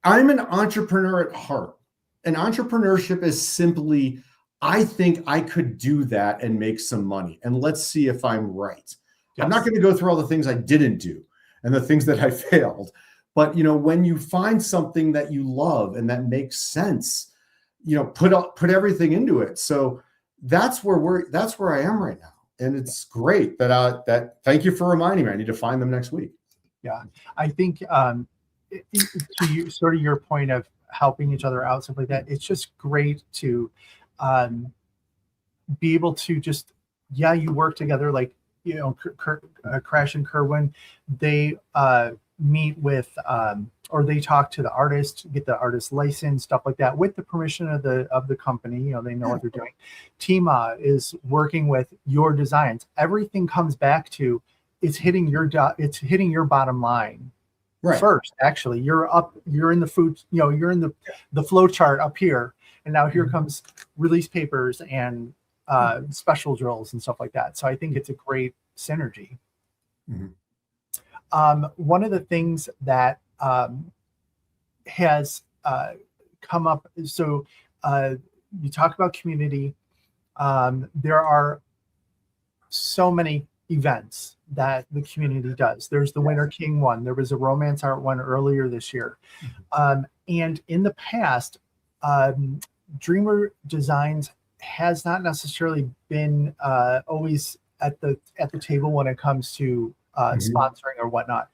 [SPEAKER 3] I'm an entrepreneur at heart. And entrepreneurship is simply, I think I could do that and make some money. And let's see if I'm right. Yes. I'm not going to go through all the things I didn't do and the things that I failed. But, you know, when you find something that you love and that makes sense, you know, put everything into it. So that's where I am right now. And it's great that thank you for reminding me. I need to find them next week.
[SPEAKER 2] Yeah, I think to sort of your point of helping each other out, stuff like that. It's just great to be able to just, you work together. Like, you know, Crash and Kerwin, they meet with or they talk to the artist, get the artist license, stuff like that, with the permission of the company. You know, they know what they're doing. Tima is working with your designs. Everything comes back to it's hitting your bottom line first. Actually, you're in the food, you know, you're in the flow chart up here, and now here comes release papers and special drills and stuff like that. So I think it's a great synergy. One of the things that has come up, so you talk about community. There are so many events that the community does. There's the Winter King one. There was a romance art one earlier this year. And in the past, Dreamer Designs has not necessarily been always at the table when it comes to sponsoring or whatnot.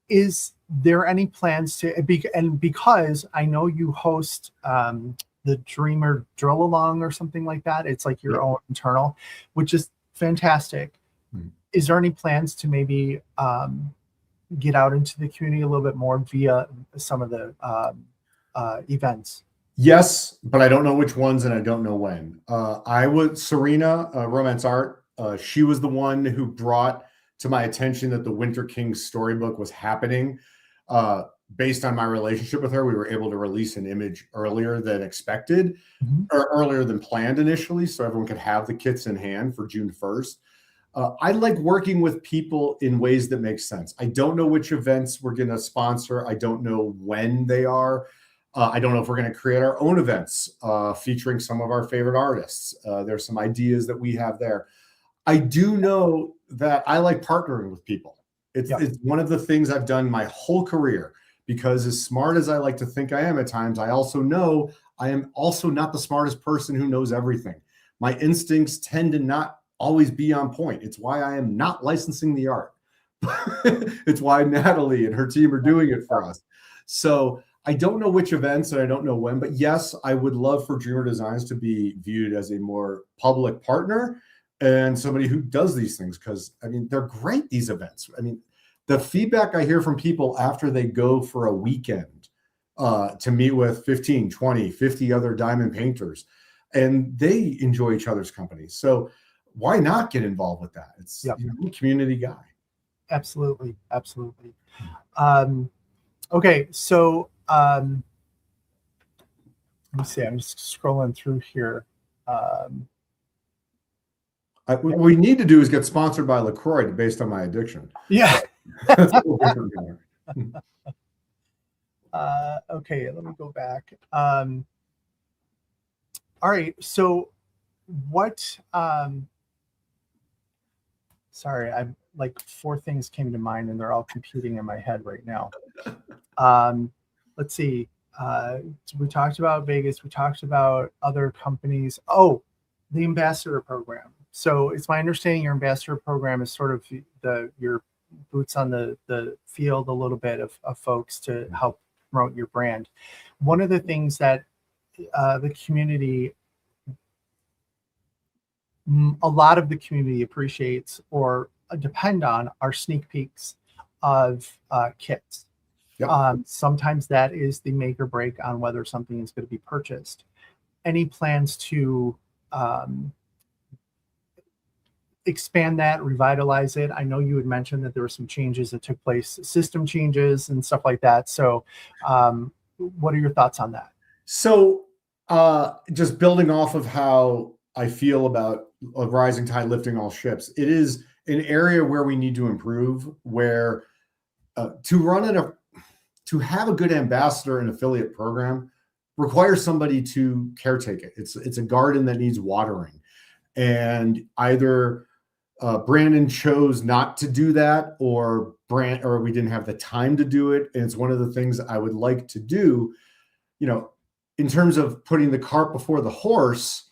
[SPEAKER 2] Is there any plans to, and because I know you host the Dreamer Drill Along or something like that, it's like your own internal, which is fantastic. Is there any plans to maybe get out into the community a little bit more via some of the events?
[SPEAKER 3] Yes, but I don't know which ones and I don't know when. Serena, Romance Art, she was the one who brought to my attention that the Winter King storybook was happening. Based on my relationship with her, we were able to release an image earlier than expected, or earlier than planned initially, so everyone could have the kits in hand for June 1st. I like working with people in ways that make sense. I don't know which events we're going to sponsor. I don't know when they are. I don't know if we're going to create our own events featuring some of our favorite artists. There's some ideas that we have there. I do know that I like partnering with people. It's one of the things I've done my whole career, because as smart as I like to think I am at times, I also know I am also not the smartest person who knows everything. My instincts tend to not always be on point. It's why I am not licensing the art. It's why Natalie and her team are doing it for us. So I don't know which events and I don't know when, but yes, I would love for Dreamer Designs to be viewed as a more public partner and somebody who does these things, because I mean, they're great, these events. I mean, the feedback I hear from people after they go for a weekend to meet with 15, 20, 50 other diamond painters, and they enjoy each other's company. So why not get involved with that? It's I'm a community guy.
[SPEAKER 2] Absolutely. Absolutely. Okay. So let me see. I'm just scrolling through here.
[SPEAKER 3] What we need to do is get sponsored by LaCroix based on my addiction.
[SPEAKER 2] Yeah.
[SPEAKER 3] That's a little different matter.
[SPEAKER 2] Okay, let me go back. All right, so what sorry, I'm like 4 things came to mind and they're all competing in my head right now. Let's see. We talked about Vegas, we talked about other companies. Oh, the ambassador program. So it's my understanding your ambassador program is sort of your boots on the field a little bit of folks to help promote your brand. One of the things that the community, a lot of the community appreciates or depend on are sneak peeks of kits. Yep. Sometimes that is the make or break on whether something is going to be purchased. Any plans to expand that, revitalize it? I know you had mentioned that there were some changes that took place, system changes and stuff like that. So what are your thoughts on that?
[SPEAKER 3] So just building off of how I feel about a rising tide lifting all ships, it is an area where we need to improve, where to have a good ambassador and affiliate program requires somebody to caretake it. It's a garden that needs watering, and either Brandon chose not to do that, or we didn't have the time to do it. And it's one of the things I would like to do, in terms of putting the cart before the horse.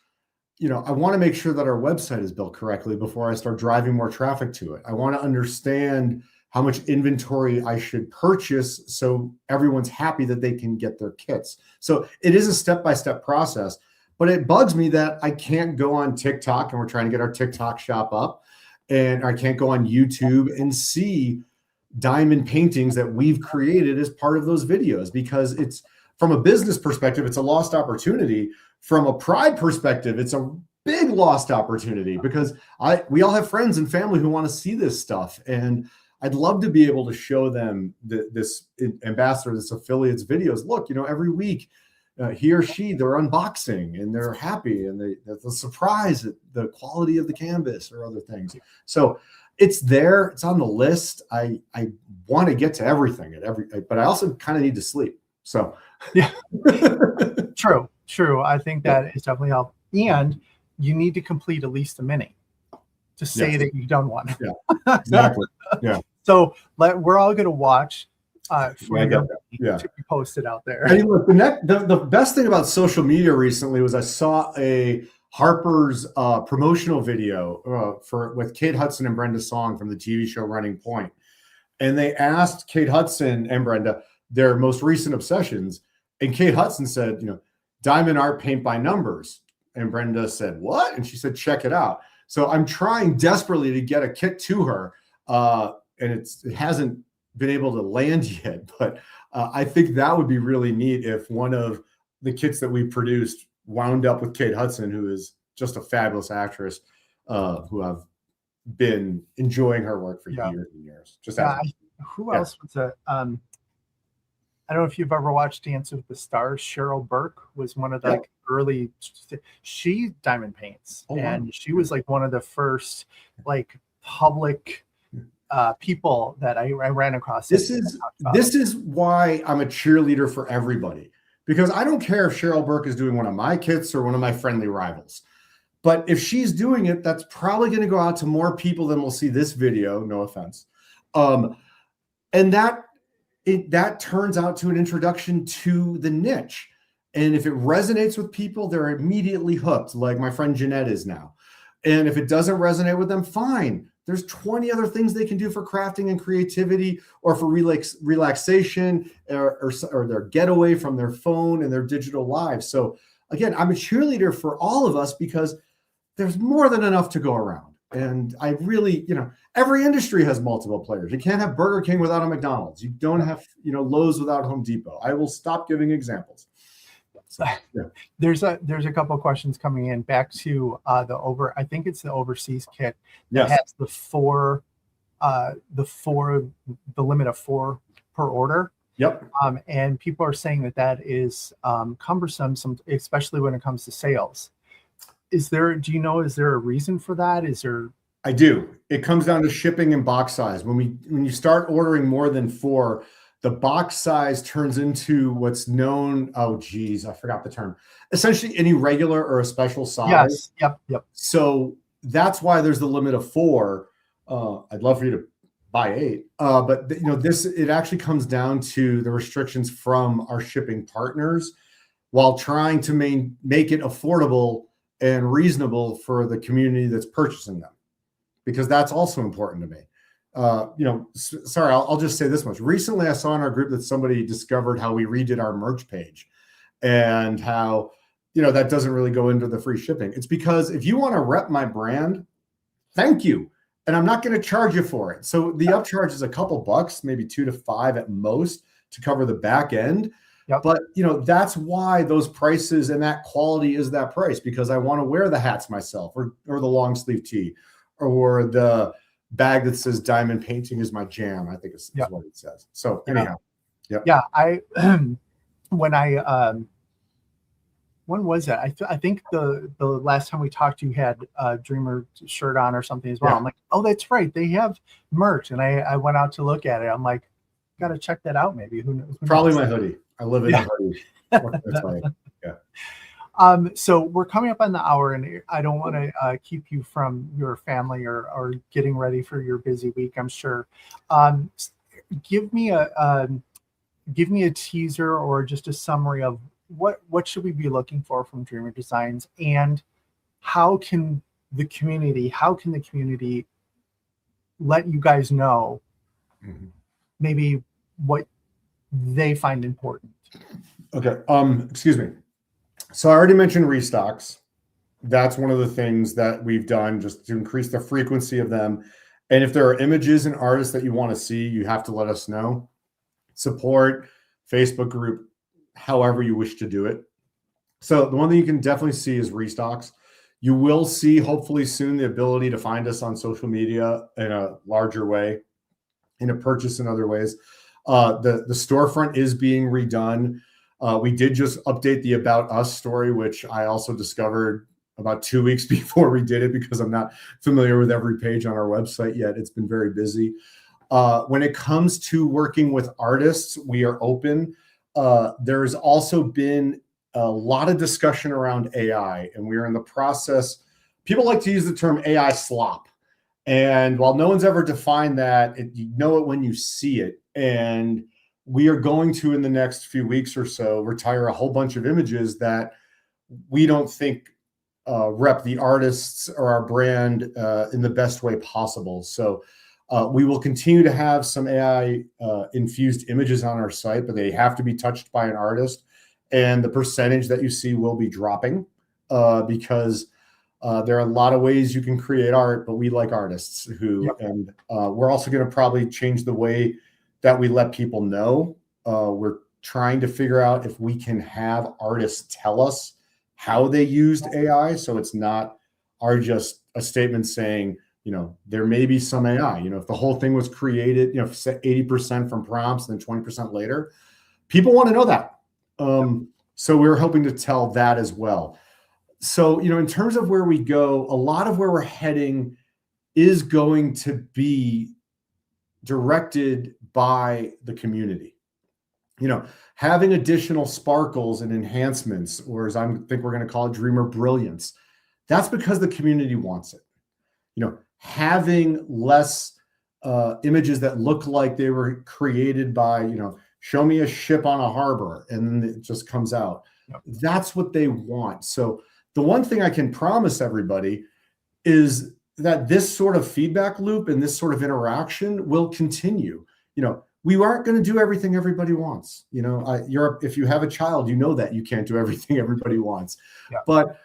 [SPEAKER 3] I want to make sure that our website is built correctly before I start driving more traffic to it. I want to understand how much inventory I should purchase so everyone's happy that they can get their kits. So it is a step-by-step process, but it bugs me that I can't go on TikTok, and we're trying to get our TikTok shop up, and I can't go on YouTube and see diamond paintings that we've created as part of those videos, because it's, from a business perspective, it's a lost opportunity. From a pride perspective, it's a big lost opportunity, because we all have friends and family who want to see this stuff. And I'd love to be able to show them this ambassador, this affiliate's videos. Look, every week he or she, they're unboxing and they're happy, and the surprise at the quality of the canvas or other things. So it's there, it's on the list. I want to get to everything but I also kind of need to sleep. So
[SPEAKER 2] yeah, true. I think that is definitely help. And you need to complete at least a mini to say that you've done one.
[SPEAKER 3] Yeah, exactly. Yeah.
[SPEAKER 2] So we're all going to watch for to be posted out there.
[SPEAKER 3] I mean, look, the best thing about social media recently was I saw a Harper's promotional video with Kate Hudson and Brenda Song from the TV show Running Point. And they asked Kate Hudson and Brenda their most recent obsessions. And Kate Hudson said, diamond art paint by numbers. And Brenda said, what? And she said, check it out. So I'm trying desperately to get a kit to her. And it hasn't been able to land yet, but I think that would be really neat if one of the kits that we produced wound up with Kate Hudson, who is just a fabulous actress, who I've been enjoying her work for years and years.
[SPEAKER 2] Who else was it? I don't know if you've ever watched Dance with the Stars. Cheryl Burke was one of the early. She diamond paints, and she was like one of the first public people that I ran across.
[SPEAKER 3] This is why I'm a cheerleader for everybody, because I don't care if Cheryl Burke is doing one of my kits or one of my friendly rivals, but if she's doing it, that's probably going to go out to more people than will see this video. No offense, and that turns out to an introduction to the niche. And if it resonates with people, they're immediately hooked, like my friend Jeanette is now. And if it doesn't resonate with them, fine. there's 20 other things they can do for crafting and creativity, or for relaxation, or their getaway from their phone and their digital lives. So again, I'm a cheerleader for all of us because there's more than enough to go around. And I really, every industry has multiple players. You can't have Burger King without a McDonald's. You don't have, Lowe's without Home Depot. I will stop giving examples. So, yeah.
[SPEAKER 2] There's a couple of questions coming in back to I think it's the overseas kit that has the limit of 4 per order.
[SPEAKER 3] Yep.
[SPEAKER 2] And people are saying that is cumbersome, especially when it comes to sales. Is there a reason for that?
[SPEAKER 3] I do. It comes down to shipping and box size. When you start ordering more than 4, the box size turns into what's known, I forgot the term. Essentially any regular or a special size.
[SPEAKER 2] Yes. Yep.
[SPEAKER 3] So that's why there's the limit of 4. I'd love for you to buy 8. But it actually comes down to the restrictions from our shipping partners while trying to make it affordable and reasonable for the community that's purchasing them, because that's also important to me. Sorry, I'll just say this much. Recently, I saw in our group that somebody discovered how we redid our merch page, and how, that doesn't really go into the free shipping. It's because if you want to rep my brand, thank you. And I'm not going to charge you for it. So the upcharge is a couple bucks, maybe $2 to $5 at most, to cover the back end.
[SPEAKER 2] Yep.
[SPEAKER 3] But, that's why those prices and that quality is that price, because I want to wear the hats myself, or the long sleeve tee, or the bag that says diamond painting is my jam, I think is what it says. So anyhow. Yep.
[SPEAKER 2] Yeah. When was that? I think the last time we talked, you had a Dreamer shirt on or something as well.
[SPEAKER 3] Yeah.
[SPEAKER 2] I'm like, oh, that's right, they have merch. And I went out to look at it. I'm like, got to check that out. Maybe who knows?
[SPEAKER 3] Probably my hoodie. I live in a hoodie. That's funny. Yeah.
[SPEAKER 2] So we're coming up on the hour, and I don't want to keep you from your family or getting ready for your busy week, I'm sure. Give me a teaser or just a summary of what should we be looking for from Dreamer Designs, and how can the community let you guys know maybe what they find important?
[SPEAKER 3] Okay. Excuse me. So I already mentioned restocks. That's one of the things that we've done just to increase the frequency of them. And if there are images and artists that you want to see, you have to let us know. Support, Facebook group, however you wish to do it. So the one thing you can definitely see is restocks. You will see, hopefully soon, the ability to find us on social media in a larger way, and to purchase in other ways. The storefront is being redone. We did just update the About Us story, which I also discovered about 2 weeks before we did it, because I'm not familiar with every page on our website yet. It's been very busy. When it comes to working with artists, we are open. There's also been a lot of discussion around AI, and we're in the process. People like to use the term AI slop. And while no one's ever defined that, you know it when you see it. And we are going to, in the next few weeks or so, retire a whole bunch of images that we don't think rep the artists or our brand in the best way possible. So we will continue to have some AI infused images on our site, but they have to be touched by an artist. And the percentage that you see will be dropping because there are a lot of ways you can create art, but we like artists who, and we're also going to probably change the way that we let people know. We're trying to figure out if we can have artists tell us how they used AI. So it's not just a statement saying, there may be some AI, if the whole thing was created, 80% from prompts and then 20% later, people want to know that. So we're hoping to tell that as well. So, in terms of where we go, a lot of where we're heading is going to be directed by the community. Having additional sparkles and enhancements, or as I think we're going to call it, Dreamer Brilliance, that's because the community wants it. Having less images that look like they were created by, show me a ship on a harbor and then it just comes out.
[SPEAKER 2] Yep.
[SPEAKER 3] That's what they want. So the one thing I can promise everybody is that this sort of feedback loop and this sort of interaction will continue. You know, we aren't going to do everything everybody wants. You know, if you have a child, you know that you can't do everything everybody wants.
[SPEAKER 2] Yeah.
[SPEAKER 3] But,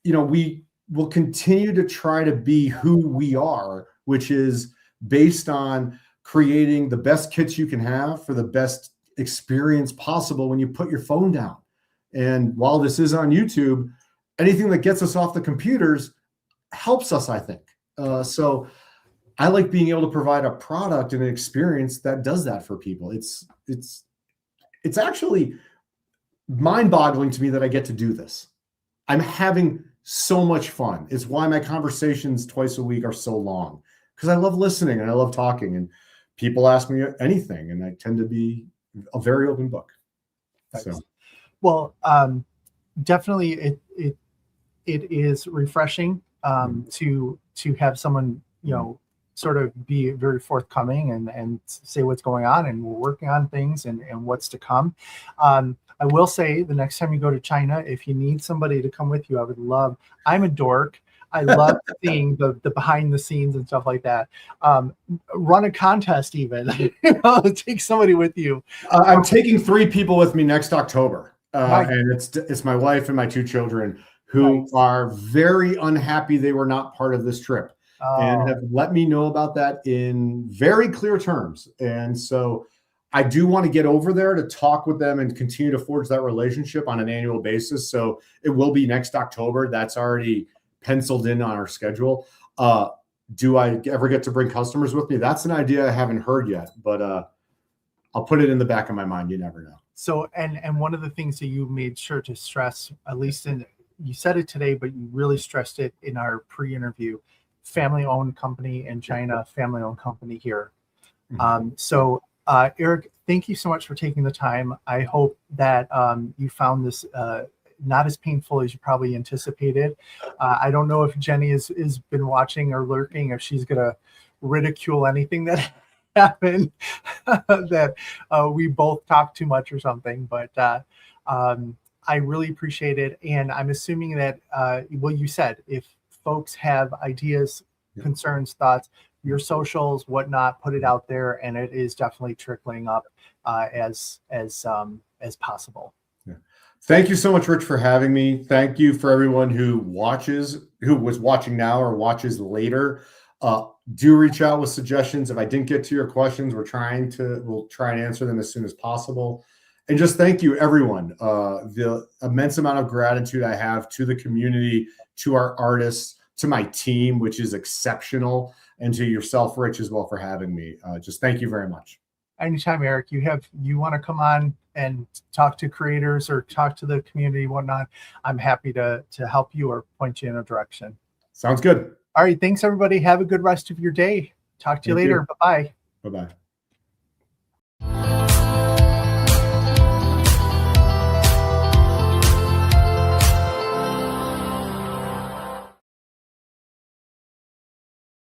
[SPEAKER 3] you know, we will continue to try to be who we are, which is based on creating the best kits you can have for the best experience possible when you put your phone down. And while this is on YouTube, anything that gets us off the computers helps us, I think. So I like being able to provide a product and an experience that does that for people. It's actually mind-boggling to me that I get to do this. I'm having so much fun. It's why my conversations twice a week are so long, because I love listening and I love talking, and people ask me anything, and I tend to be a very open book.
[SPEAKER 2] Nice.
[SPEAKER 3] So,
[SPEAKER 2] well, definitely it is refreshing to have someone, you know, sort of be very forthcoming and say what's going on, and we're working on things and what's to come. I will say, the next time you go to China, if you need somebody to come with you, I would love, I'm a dork. I love seeing the behind the scenes and stuff like that. Run a contest even, you know, take somebody with you.
[SPEAKER 3] I'm taking 3 people with me next October.
[SPEAKER 2] Nice.
[SPEAKER 3] And it's my wife and my 2 children who are very unhappy they were not part of this trip, and have let me know about that in very clear terms. And so I do want to get over there to talk with them and continue to forge that relationship on an annual basis. So it will be next October. That's already penciled in on our schedule. Do I ever get to bring customers with me? That's an idea I haven't heard yet, but I'll put it in the back of my mind. You never know.
[SPEAKER 2] So, and one of the things that you made sure to stress, at least you said it today, but you really stressed it in our pre-interview, family-owned company in China, family-owned company here. So Eric, thank you so much for taking the time. I hope that you found this not as painful as you probably anticipated. I don't know if Jenny has been watching or lurking, if she's going to ridicule anything that happened, that we both talked too much or something, but I really appreciate it. And I'm assuming that, well, you said, if folks have ideas, concerns, thoughts, your socials, whatnot, put it out there, and it is definitely trickling up as possible.
[SPEAKER 3] Yeah. Thank you so much, Rich, for having me. Thank you for everyone who was watching now or watches later. Do reach out with suggestions. If I didn't get to your questions, we'll try and answer them as soon as possible. And just thank you, everyone. The immense amount of gratitude I have to the community, to our artists, to my team, which is exceptional, and to yourself, Rich, as well, for having me. Just thank you very much.
[SPEAKER 2] Anytime, Eric, you want to come on and talk to creators or talk to the community, whatnot, I'm happy to help you or point you in a direction.
[SPEAKER 3] Sounds good.
[SPEAKER 2] All right. Thanks, everybody. Have a good rest of your day. Talk to you later. Bye-bye.
[SPEAKER 3] Bye-bye.